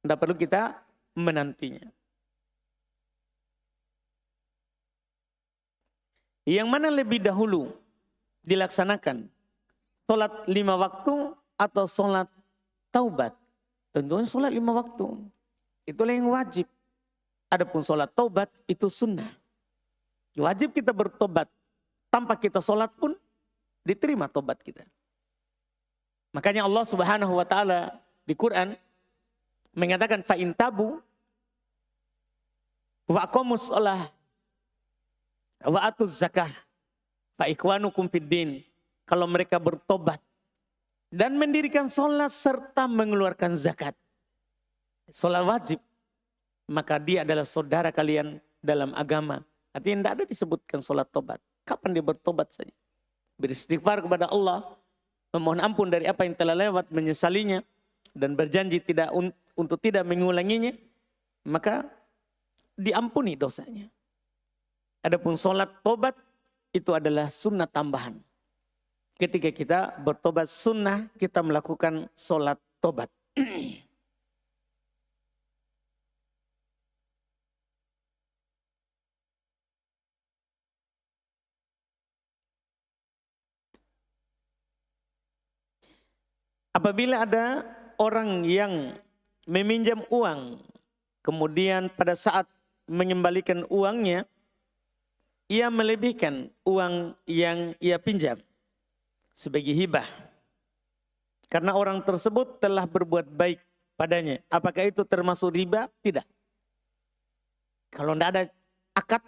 Tidak perlu kita menantinya. Yang mana lebih dahulu dilaksanakan? Sholat 5 waktu atau sholat taubat? Tentunya sholat 5 waktu. Itulah yang wajib. Adapun sholat taubat itu sunnah. Wajib kita bertobat. Tanpa kita sholat pun diterima tobat kita. Makanya Allah Subhanahu wa taala di Quran mengatakan fa in tabu wa aqamus shalah wa atuz zakah fa ikhwanukum fid din. Kalau mereka bertobat dan mendirikan sholat serta mengeluarkan zakat. Sholat wajib, maka dia adalah saudara kalian dalam agama. Artinya tidak ada disebutkan sholat tobat. Kapan dia bertobat saja? Beristighfar kepada Allah, memohon ampun dari apa yang telah lewat, menyesalinya, dan berjanji untuk tidak mengulanginya, maka diampuni dosanya. Adapun sholat tobat, itu adalah sunnah tambahan. Ketika kita bertobat sunnah, kita melakukan sholat tobat. Apabila ada orang yang meminjam uang, kemudian pada saat mengembalikan uangnya, ia melebihkan uang yang ia pinjam sebagai hibah. Karena orang tersebut telah berbuat baik padanya. Apakah itu termasuk riba? Tidak. Kalau tidak ada akad,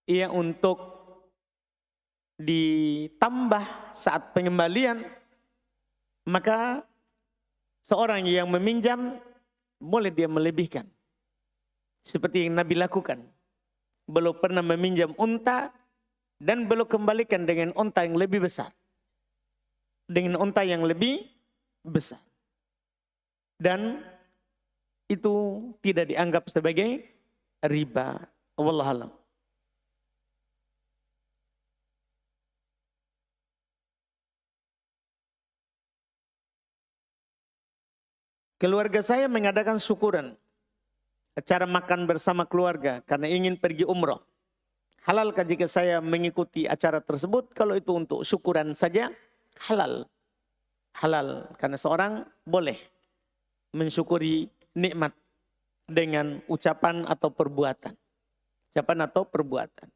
ia untuk ditambah saat pengembalian, maka seorang yang meminjam boleh dia melebihkan. Seperti yang Nabi lakukan. Beliau pernah meminjam unta dan beliau kembalikan dengan unta yang lebih besar. Dengan unta yang lebih besar. Dan itu tidak dianggap sebagai riba. Wallahualam. Keluarga saya mengadakan syukuran, acara makan bersama keluarga karena ingin pergi umroh. Halalkah jika saya mengikuti acara tersebut? Kalau itu untuk syukuran saja, halal. Halal, karena seorang boleh mensyukuri nikmat dengan ucapan atau perbuatan. Ucapan atau perbuatan.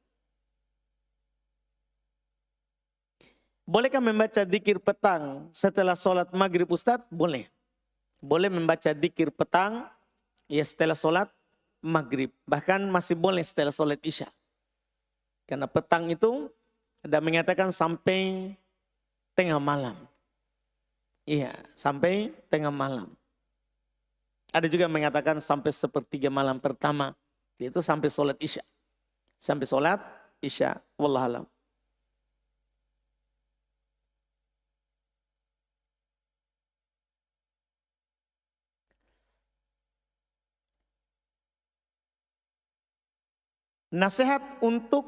Bolehkah membaca dzikir petang setelah sholat maghrib, Ustadz? Boleh. Boleh membaca dzikir petang ya setelah sholat maghrib. Bahkan masih boleh setelah sholat isya. Karena petang itu ada mengatakan sampai tengah malam. Iya, sampai tengah malam. Ada juga mengatakan sampai sepertiga malam pertama. Yaitu sampai sholat isya. Sampai sholat isya. Wallahualam. Nasihat untuk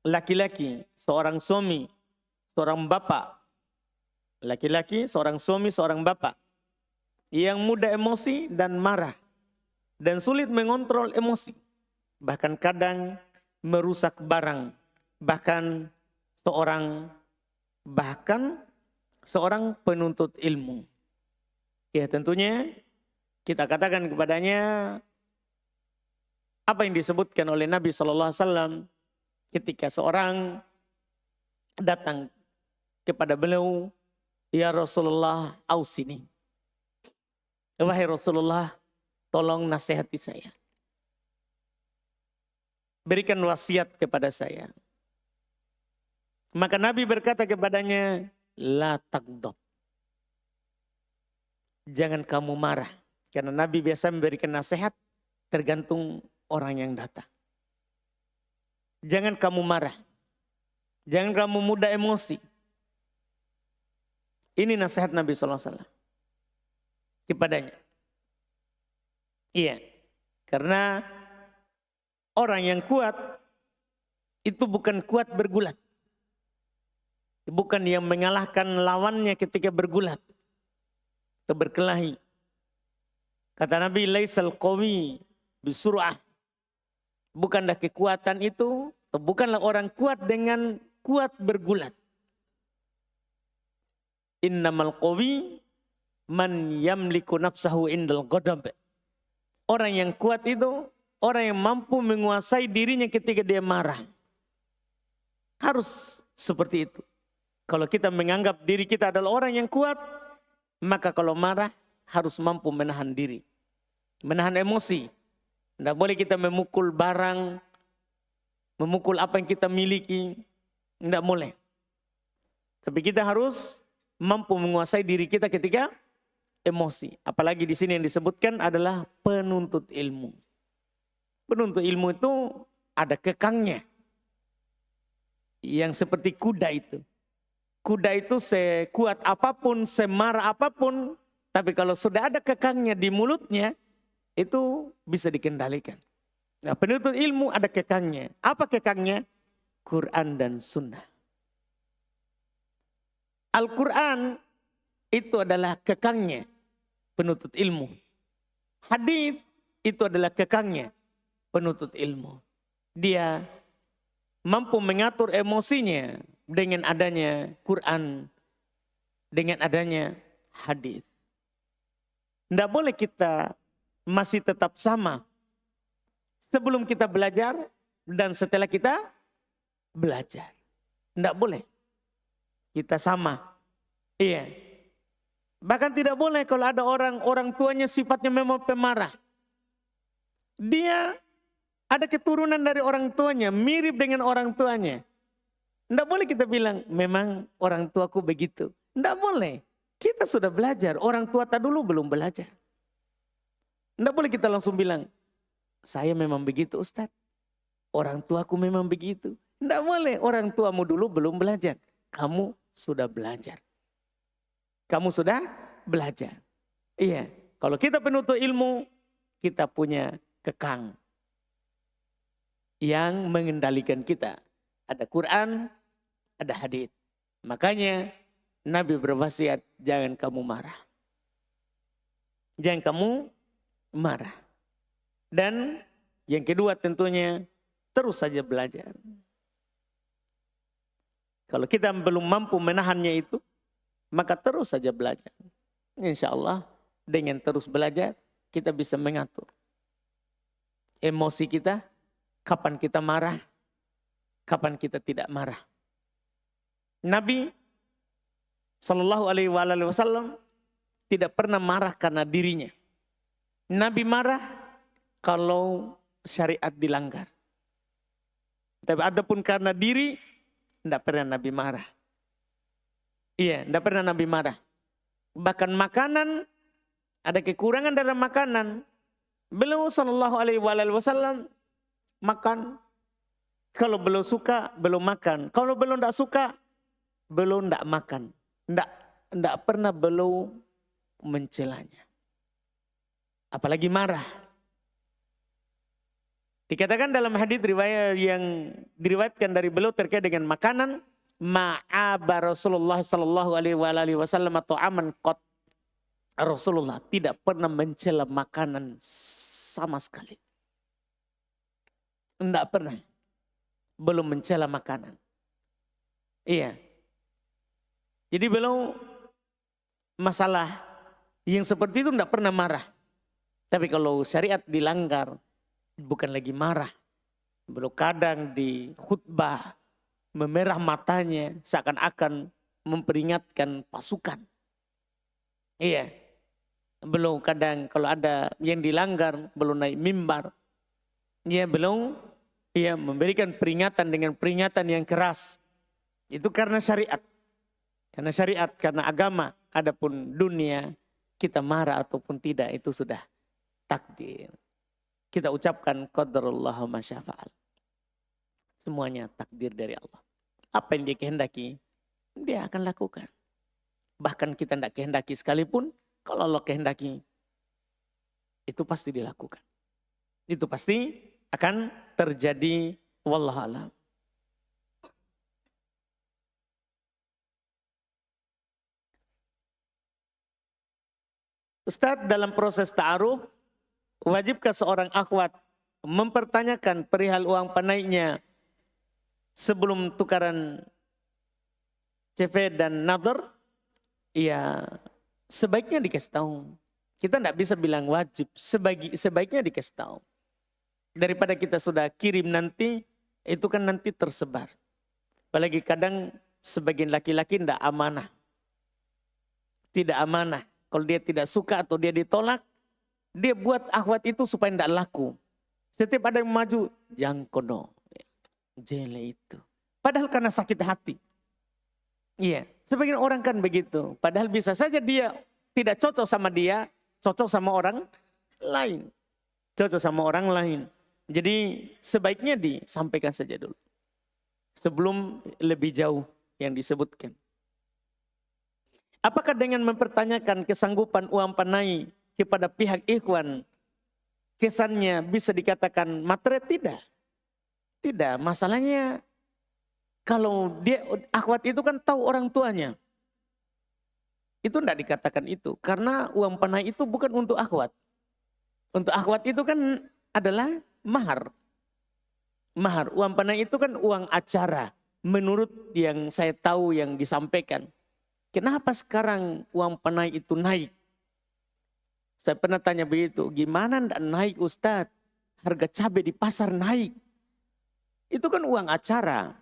laki-laki, seorang suami, seorang bapak. Laki-laki, seorang suami, seorang bapak. Yang mudah emosi dan marah. Dan sulit mengontrol emosi. Bahkan kadang merusak barang. Bahkan seorang penuntut ilmu. Ya tentunya kita katakan kepadanya apa yang disebutkan oleh Nabi SAW ketika seorang datang kepada beliau, ya Rasulullah, ausini. Wahai Rasulullah, tolong nasihati saya. Berikan wasiat kepada saya. Maka Nabi berkata kepadanya, la taghdab. Jangan kamu marah. Karena Nabi biasa memberikan nasihat tergantung orang yang datang. Jangan kamu marah. Jangan kamu mudah emosi. Ini nasihat Nabi SAW kepadanya. Iya. Karena orang yang kuat itu bukan kuat bergulat. Bukan yang mengalahkan lawannya ketika bergulat. Atau berkelahi. Kata Nabi, laisal qawi bisur'ah. Bukanlah kekuatan itu, atau bukanlah orang kuat dengan kuat bergulat. Innamal qawi man yamliku nafsahu indal ghadab. Orang yang kuat itu orang yang mampu menguasai dirinya ketika dia marah. Harus seperti itu. Kalau kita menganggap diri kita adalah orang yang kuat, maka kalau marah harus mampu menahan diri. Menahan emosi. Tidak boleh kita memukul barang, memukul apa yang kita miliki. Tidak boleh. Tapi kita harus mampu menguasai diri kita ketika emosi. Apalagi di sini yang disebutkan adalah penuntut ilmu. Penuntut ilmu itu ada kekangnya. Yang seperti kuda itu. Kuda itu sekuat apapun, semarah apapun. Tapi kalau sudah ada kekangnya di mulutnya, itu bisa dikendalikan. Nah, penuntut ilmu ada kekangnya. Apa kekangnya? Quran dan Sunnah. Al-Quran itu adalah kekangnya penuntut ilmu. Hadits itu adalah kekangnya penuntut ilmu. Dia mampu mengatur emosinya dengan adanya Quran, dengan adanya hadits. Tidak boleh kita masih tetap sama sebelum kita belajar dan setelah kita belajar. Tidak boleh kita sama. Iya. Bahkan tidak boleh kalau ada orang tuanya sifatnya memang pemarah. Dia ada keturunan dari orang tuanya, mirip dengan orang tuanya. Tidak boleh kita bilang, memang orang tuaku begitu. Tidak boleh. Kita sudah belajar, orang tua tak dulu belum belajar. Tidak boleh kita langsung bilang, saya memang begitu Ustaz. Orang tuaku memang begitu. Tidak boleh, orang tuamu dulu belum belajar. Kamu sudah belajar. Kamu sudah belajar. Iya, kalau kita penuntut ilmu, kita punya kekang yang mengendalikan kita. Ada Quran, ada hadits. Makanya Nabi berwasiat, jangan kamu marah. Jangan kamu marah. Dan yang kedua tentunya terus saja belajar. Kalau kita belum mampu menahannya itu, maka terus saja belajar. Insya Allah dengan terus belajar kita bisa mengatur emosi kita, kapan kita marah, kapan kita tidak marah. Nabi Sallallahu Alaihi Wasallam tidak pernah marah karena dirinya. Nabi marah kalau syariat dilanggar. Tapi adapun karena diri, tidak pernah Nabi marah. Iya, tidak pernah Nabi marah. Bahkan makanan, ada kekurangan dalam makanan. Beliau Sallallahu Alaihi Wasallam makan. Kalau belum suka, belum makan. Kalau belum tidak suka, belum tidak makan. Tidak pernah beliau mencelanya. Apalagi marah. Dikatakan dalam hadis riwayat yang diriwayatkan dari beliau terkait dengan makanan, ma'aba Rasulullah sallallahu alaihi wasallam atau aman qat. Rasulullah tidak pernah mencela makanan sama sekali. Tidak pernah. Belum mencela makanan. Iya. Jadi beliau masalah yang seperti itu tidak pernah marah. Tapi kalau syariat dilanggar, bukan lagi marah. Beliau kadang di khutbah memerah matanya seakan-akan memperingatkan pasukan. Iya. Beliau kadang kalau ada yang dilanggar, beliau naik mimbar. Iya, beliau memberikan peringatan dengan peringatan yang keras. Itu karena syariat. Karena syariat, karena agama. Adapun dunia, kita marah ataupun tidak, itu sudah takdir. Kita ucapkan qadarullah ma syafa'al. Semuanya takdir dari Allah. Apa yang dia kehendaki, dia akan lakukan. Bahkan kita tidak kehendaki sekalipun, kalau Allah kehendaki, itu pasti dilakukan. Itu pasti akan terjadi, wallahu a'lam. Ustadz, dalam proses ta'aruf, wajibkah seorang akhwat mempertanyakan perihal uang panaiknya sebelum tukaran CV dan nadar? Ya, sebaiknya dikasih tahu. Kita tidak bisa bilang wajib, sebaiknya dikasih tahu. Daripada kita sudah kirim nanti, itu kan nanti tersebar. Apalagi kadang sebagian laki-laki tidak amanah. Tidak amanah. Kalau dia tidak suka atau dia ditolak, dia buat akhwat itu supaya tidak laku. Setiap ada yang maju, yang kono, jele itu. Padahal karena sakit hati. Iya, sebagian orang kan begitu. Padahal bisa saja dia tidak cocok sama dia, cocok sama orang lain. Cocok sama orang lain. Jadi sebaiknya disampaikan saja dulu. Sebelum lebih jauh yang disebutkan. Apakah dengan mempertanyakan kesanggupan uang panai kepada pihak ikhwan, kesannya bisa dikatakan matre? Tidak. Tidak, masalahnya kalau dia akhwat itu kan tahu orang tuanya. Itu tidak dikatakan itu. Karena uang panai itu bukan untuk akhwat. Untuk akhwat itu kan adalah mahar. Mahar, uang panai itu kan uang acara. Menurut yang saya tahu yang disampaikan. Kenapa sekarang uang panai itu naik? Saya pernah tanya begitu, gimana tidak naik Ustadz? Harga cabai di pasar naik. Itu kan uang acara.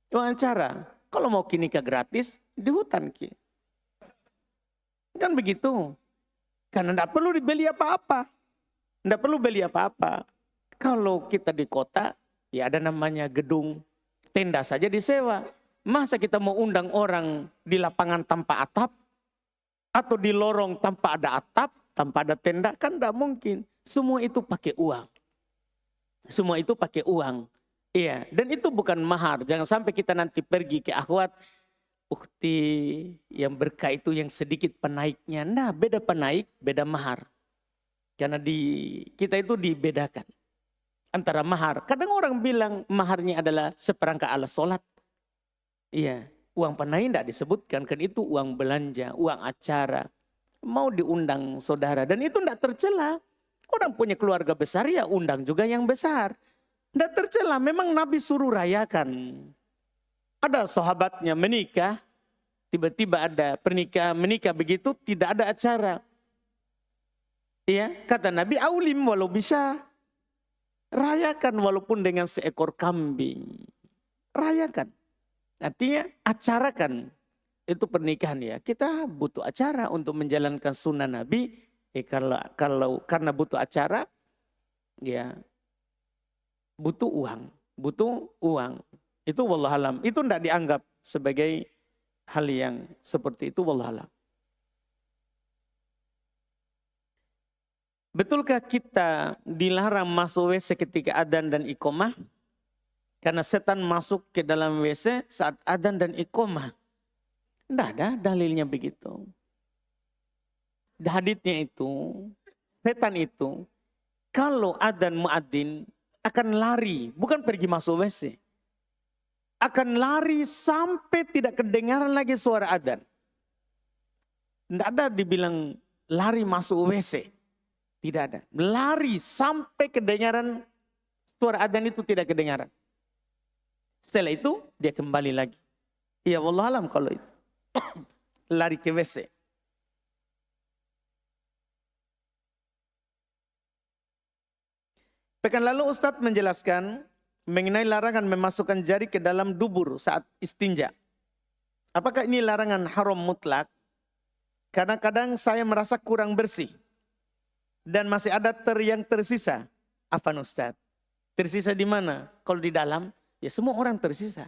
Uang acara. Kalau mau nikah gratis, di hutan ki. Kan begitu. Karena tidak perlu dibeli apa-apa. Tidak perlu beli apa-apa. Kalau kita di kota, ya ada namanya gedung, tenda saja disewa. Masa kita mau undang orang di lapangan tanpa atap? Atau di lorong tanpa ada atap, tanpa ada tenda? Kan tidak mungkin. Semua itu pakai uang. Semua itu pakai uang. Iya, dan itu bukan mahar. Jangan sampai kita nanti pergi ke akhwat, ukti yang berkah itu yang sedikit penaiknya. Nah, beda penaik, beda mahar. Karena di kita itu dibedakan antara mahar. Kadang orang bilang maharnya adalah seperangkat alat sholat. Iya, uang penaik tidak disebutkan, kan itu uang belanja, uang acara. Mau diundang saudara, dan itu tidak tercela. Orang punya keluarga besar, ya undang juga yang besar. Tidak tercela, memang Nabi suruh rayakan. Ada sahabatnya menikah, tiba-tiba ada menikah begitu, tidak ada acara. Iya, kata Nabi, aulim walau bisa. Rayakan walaupun dengan seekor kambing. Rayakan. Artinya acarakan. Itu pernikahan ya. Kita butuh acara untuk menjalankan sunnah Nabi. Karena butuh acara, ya butuh uang. Itu wallahualam. Itu tidak dianggap sebagai hal yang seperti itu, wallahualam. Betulkah kita dilarang masuk WC ketika adzan dan iqomah? Karena setan masuk ke dalam WC saat adzan dan iqomah. Tidak ada dalilnya begitu. Haditsnya itu, setan itu, kalau adzan muadzin akan lari, bukan pergi masuk WC. Akan lari sampai tidak kedengaran lagi suara adzan. Tidak ada dibilang lari masuk WC. Tidak ada. Lari sampai kedengaran suara adzan itu tidak kedengaran. Setelah itu dia kembali lagi. Ya wallahualam kalau itu. Lari ke WC. Pekan lalu Ustadz menjelaskan mengenai larangan memasukkan jari ke dalam dubur saat istinja. Apakah ini larangan haram mutlak? Karena kadang saya merasa kurang bersih. Dan masih ada yang tersisa. Apa Ustadz? Tersisa di mana? Kalau di dalam, ya semua orang tersisa.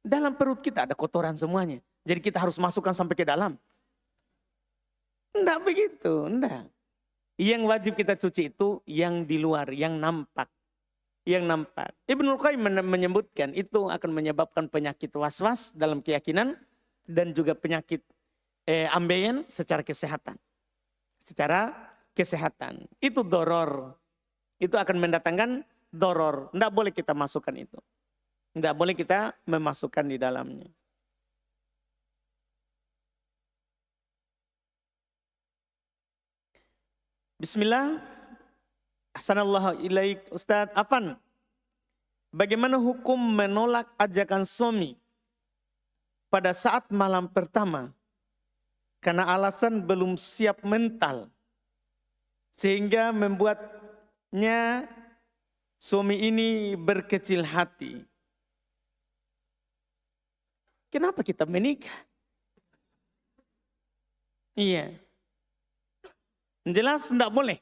Dalam perut kita ada kotoran semuanya. Jadi kita harus masukkan sampai ke dalam. Enggak begitu, enggak. Yang wajib kita cuci itu yang di luar, yang nampak. Yang nampak. Ibnul Qayyim menyebutkan itu akan menyebabkan penyakit was-was dalam keyakinan. Dan juga penyakit ambeien secara kesehatan. Secara kesehatan. Itu doror. Itu akan mendatangkan doror. Tidak boleh kita masukkan itu. Tidak boleh kita memasukkan di dalamnya. Bismillah. Ahsanallahu ilaik Ustadz Afan. Bagaimana hukum menolak ajakan suami pada saat malam pertama? Karena alasan belum siap mental. Sehingga membuatnya suami ini berkecil hati. Kenapa kita menikah? Iya. Jelas tidak boleh.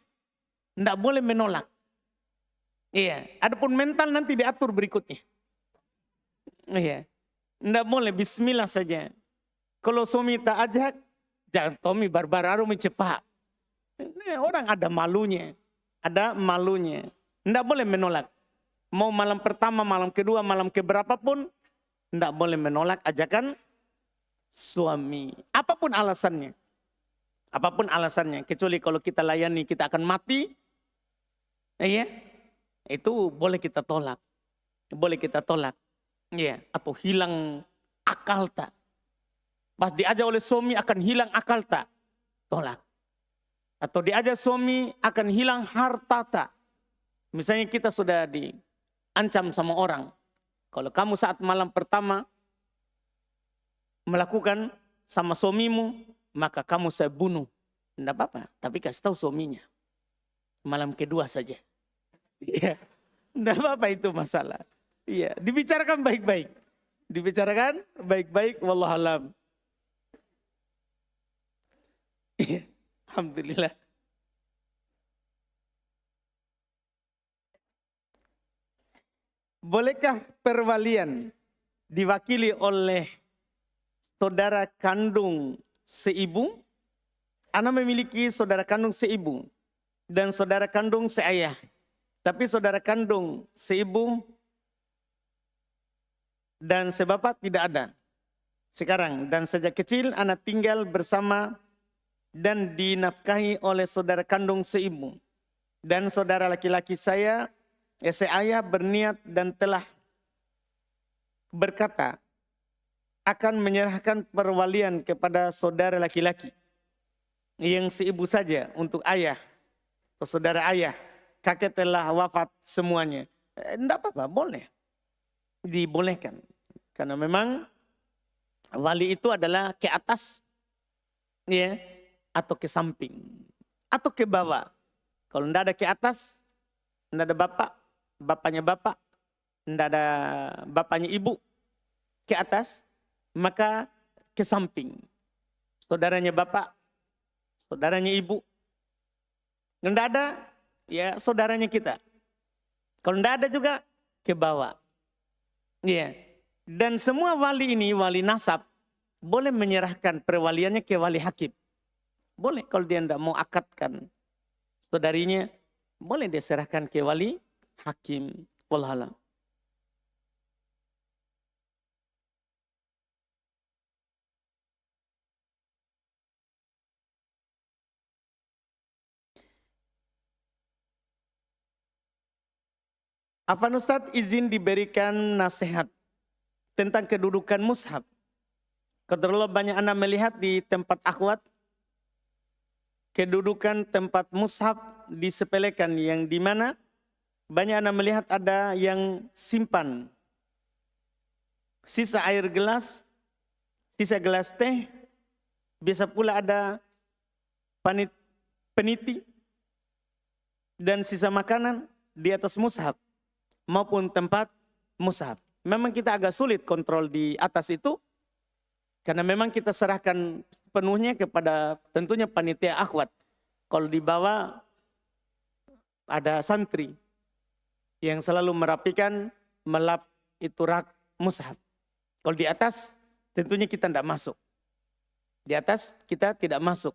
Tidak boleh menolak. Iya. Adapun mental nanti diatur berikutnya. Iya. Tidak boleh, bismillah saja. Kalau suami tak ajak, jangan Tommy barbararo cepat. Orang ada malunya. Ada malunya. Tidak boleh menolak. Mau malam pertama, malam kedua, malam keberapa pun, tidak boleh menolak ajakan suami. Apapun alasannya. Apapun alasannya. Kecuali kalau kita layani kita akan mati. Iya. Itu boleh kita tolak. Boleh kita tolak. Iya. Atau hilang akal tak. Pas diajak oleh suami akan hilang akal tak. Tolak. Atau diajak suami akan hilang harta tak. Misalnya kita sudah diancam sama orang. Kalau kamu saat malam pertama melakukan sama suamimu, maka kamu saya bunuh. Tidak apa-apa, tapi kasih tahu suaminya. Malam kedua saja. Iya. Tidak apa-apa itu masalah. Iya, dibicarakan baik-baik. Dibicarakan baik-baik, wallahualam. Iya, alhamdulillah. Bolehkah perwalian diwakili oleh saudara kandung seibu. Ana memiliki saudara kandung seibu dan saudara kandung seayah. Tapi saudara kandung seibu dan sebapak tidak ada sekarang. Dan sejak kecil anak tinggal bersama dan dinafkahi oleh saudara kandung seibu. Dan saudara laki-laki saya, seayah berniat dan telah berkata akan menyerahkan perwalian kepada saudara laki-laki yang seibu saja untuk ayah atau saudara ayah. Kakek telah wafat semuanya. Tidak apa-apa, boleh. Dibolehkan. Karena memang wali itu adalah ke atas, ya, atau ke samping, atau ke bawah. Kalau tidak ada ke atas, tidak ada bapak, bapaknya bapak, tidak ada bapaknya ibu, ke atas, maka ke samping. Saudaranya bapak, saudaranya ibu. Tidak ada, ya saudaranya kita. Kalau tidak ada juga, ke bawah. Ya. Dan semua wali ini, wali nasab, boleh menyerahkan perwaliannya ke wali hakim. Boleh kalau dia tidak mau akadkan saudarinya, boleh dia serahkan ke wali hakim. Wallahualam. Apa Ustadz izin diberikan nasihat tentang kedudukan mushaf? Keterlaluan banyak anak melihat di tempat akhwat, kedudukan tempat mushaf disepelekan, yang dimana banyak anak melihat ada yang simpan sisa air gelas, sisa gelas teh, bisa pula ada peniti dan sisa makanan di atas mushaf maupun tempat mushaf. Memang kita agak sulit kontrol di atas itu, karena memang kita serahkan penuhnya kepada tentunya panitia akhwat. Kalau di bawah ada santri yang selalu merapikan, melap itu rak mushaf. Kalau di atas tentunya kita tidak masuk. Di atas kita tidak masuk.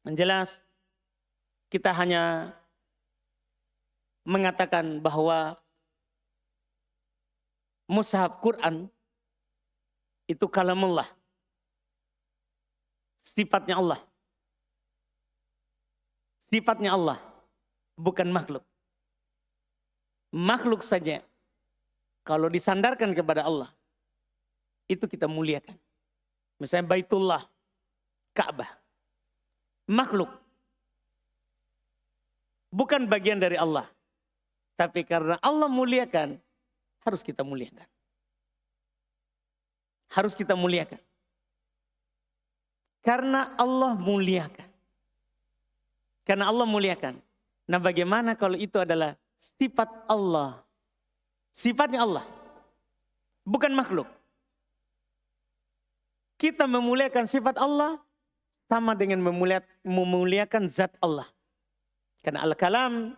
Yang jelas kita hanya mengatakan bahwa mushaf Quran itu kalamullah. Sifatnya Allah. Sifatnya Allah, bukan makhluk. Makhluk saja kalau disandarkan kepada Allah, itu kita muliakan. Misalnya Baitullah, Ka'bah. Makhluk. Bukan bagian dari Allah. Tapi karena Allah muliakan, harus kita muliakan. Harus kita muliakan. Karena Allah muliakan. Karena Allah muliakan. Nah, bagaimana kalau itu adalah sifat Allah? Sifatnya Allah. Bukan makhluk. Kita memuliakan sifat Allah sama dengan memuliakan zat Allah. Karena al-kalam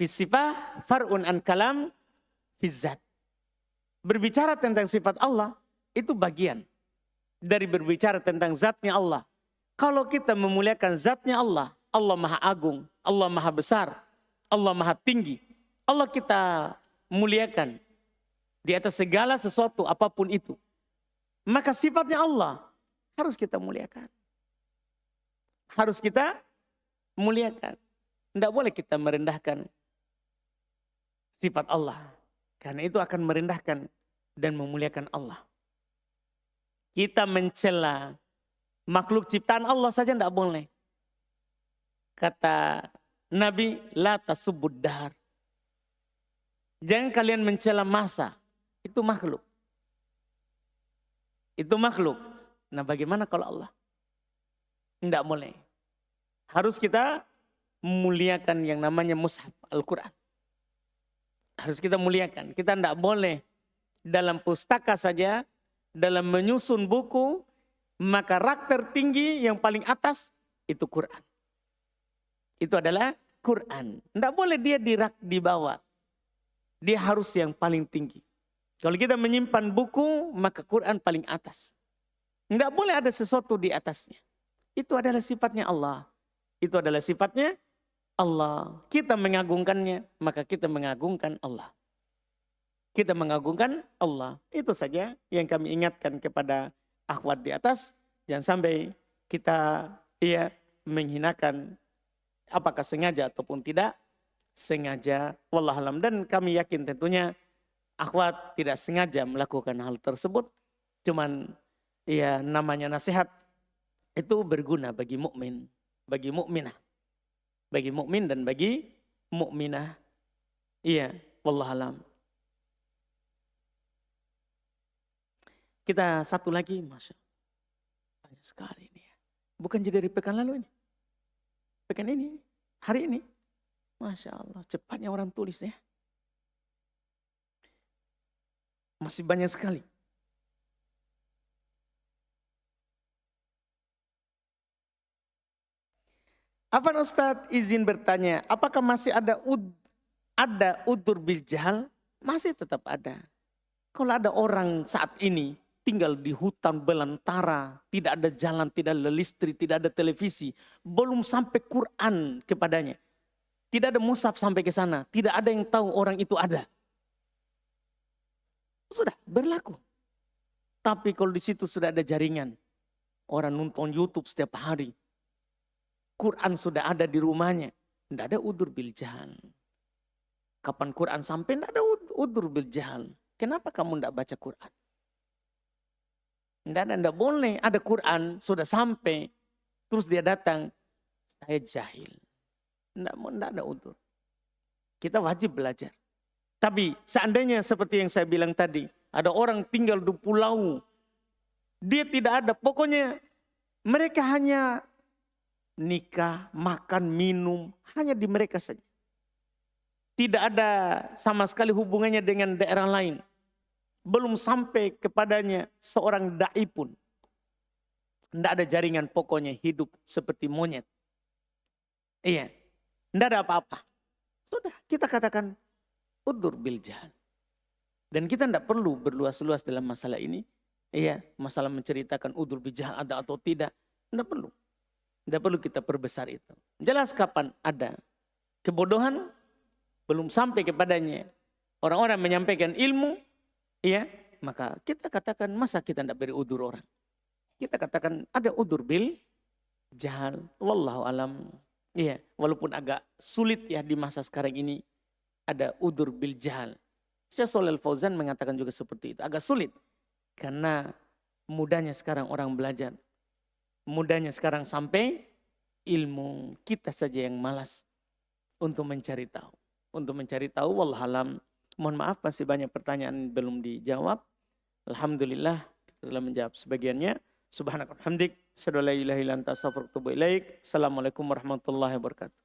fi sifah far'un an kalam fi zat. Berbicara tentang sifat Allah itu bagian dari berbicara tentang zatnya Allah. Kalau kita memuliakan zatnya Allah, Allah Maha Agung, Allah Maha Besar, Allah Maha Tinggi, Allah kita muliakan di atas segala sesuatu apapun itu. Maka sifatnya Allah harus kita muliakan. Harus kita muliakan. Tidak boleh kita merendahkan sifat Allah. Karena itu akan merendahkan dan memuliakan Allah. Kita mencela makhluk ciptaan Allah saja tidak boleh. Kata Nabi, la tasubbud dahar. Jangan kalian mencela masa. Itu makhluk. Itu makhluk. Nah, bagaimana kalau Allah? Tidak boleh. Harus kita memuliakan yang namanya mushaf Al-Quran. Harus kita muliakan. Kita tidak boleh dalam pustaka saja, dalam menyusun buku, maka rak tertinggi yang paling atas itu Quran. Itu adalah Quran. Tidak boleh dia di rak di bawah. Dia harus yang paling tinggi. Kalau kita menyimpan buku, maka Quran paling atas. Enggak boleh ada sesuatu di atasnya. Itu adalah sifatnya Allah. Itu adalah sifatnya Allah. Kita mengagungkannya, maka kita mengagungkan Allah. Kita mengagungkan Allah. Itu saja yang kami ingatkan kepada akhwat di atas. Jangan sampai kita menghinakan apakah sengaja ataupun tidak sengaja. Wallahualam. Dan kami yakin tentunya akhwat tidak sengaja melakukan hal tersebut. Cuman namanya nasihat itu berguna bagi mukmin, bagi mukminah. Bagi mukmin dan bagi mukminah. Iya, wallahualam. Kita satu lagi, Masya Allah. Banyak sekali ini ya. Bukan dari pekan lalu ini. Pekan ini, hari ini. Masya Allah, cepatnya orang tulis ya. Masih banyak sekali. Afan Ustadz izin bertanya, apakah masih ada udzur bil jahal? Masih tetap ada. Kalau ada orang saat ini tinggal di hutan belantara, tidak ada jalan, tidak ada listrik, tidak ada televisi, belum sampai Quran kepadanya. Tidak ada mushaf sampai ke sana, tidak ada yang tahu orang itu ada. Sudah berlaku. Tapi kalau di situ sudah ada jaringan, orang nonton YouTube setiap hari, Quran sudah ada di rumahnya, tidak ada udzur bil jahal. Kapan Quran sampai, tidak ada udzur bil jahal. Kenapa kamu tidak baca Quran? Tidak boleh. Ada Quran, sudah sampai. Terus dia datang, saya jahil. Tidak ada udzur. Kita wajib belajar. Tapi seandainya seperti yang saya bilang tadi, ada orang tinggal di pulau, dia tidak ada. Pokoknya mereka hanya nikah, makan, minum, hanya di mereka saja. Tidak ada sama sekali hubungannya dengan daerah lain. Belum sampai kepadanya seorang da'i pun. Tidak ada jaringan, pokoknya hidup seperti monyet. Iya, tidak ada apa-apa. Sudah, kita katakan udzur bil jahal. Dan kita tidak perlu berluas-luas dalam masalah ini. Iya, masalah menceritakan udzur bil jahal ada atau tidak. Tidak perlu. Tidak perlu kita perbesar itu. Jelas kapan ada kebodohan, belum sampai kepadanya orang-orang menyampaikan ilmu, iya, maka kita katakan masa kita tidak beri udzur orang. Kita katakan ada udzur bil jahal. Wallahu alam. Iya, walaupun agak sulit ya di masa sekarang ini ada udzur bil jahal. Syekh Shalih Al Fauzan mengatakan juga seperti itu. Agak sulit karena mudahnya sekarang orang belajar. Mudahnya sekarang sampai ilmu, kita saja yang malas untuk mencari tahu. Untuk mencari tahu, wallahualam. Mohon maaf masih banyak pertanyaan belum dijawab. Alhamdulillah kita telah menjawab sebagiannya. Subhanakallahumma hamdik, asyhadu an la ilaha illa anta astaghfiruka wa atubu ilaik. Assalamualaikum warahmatullahi wabarakatuh.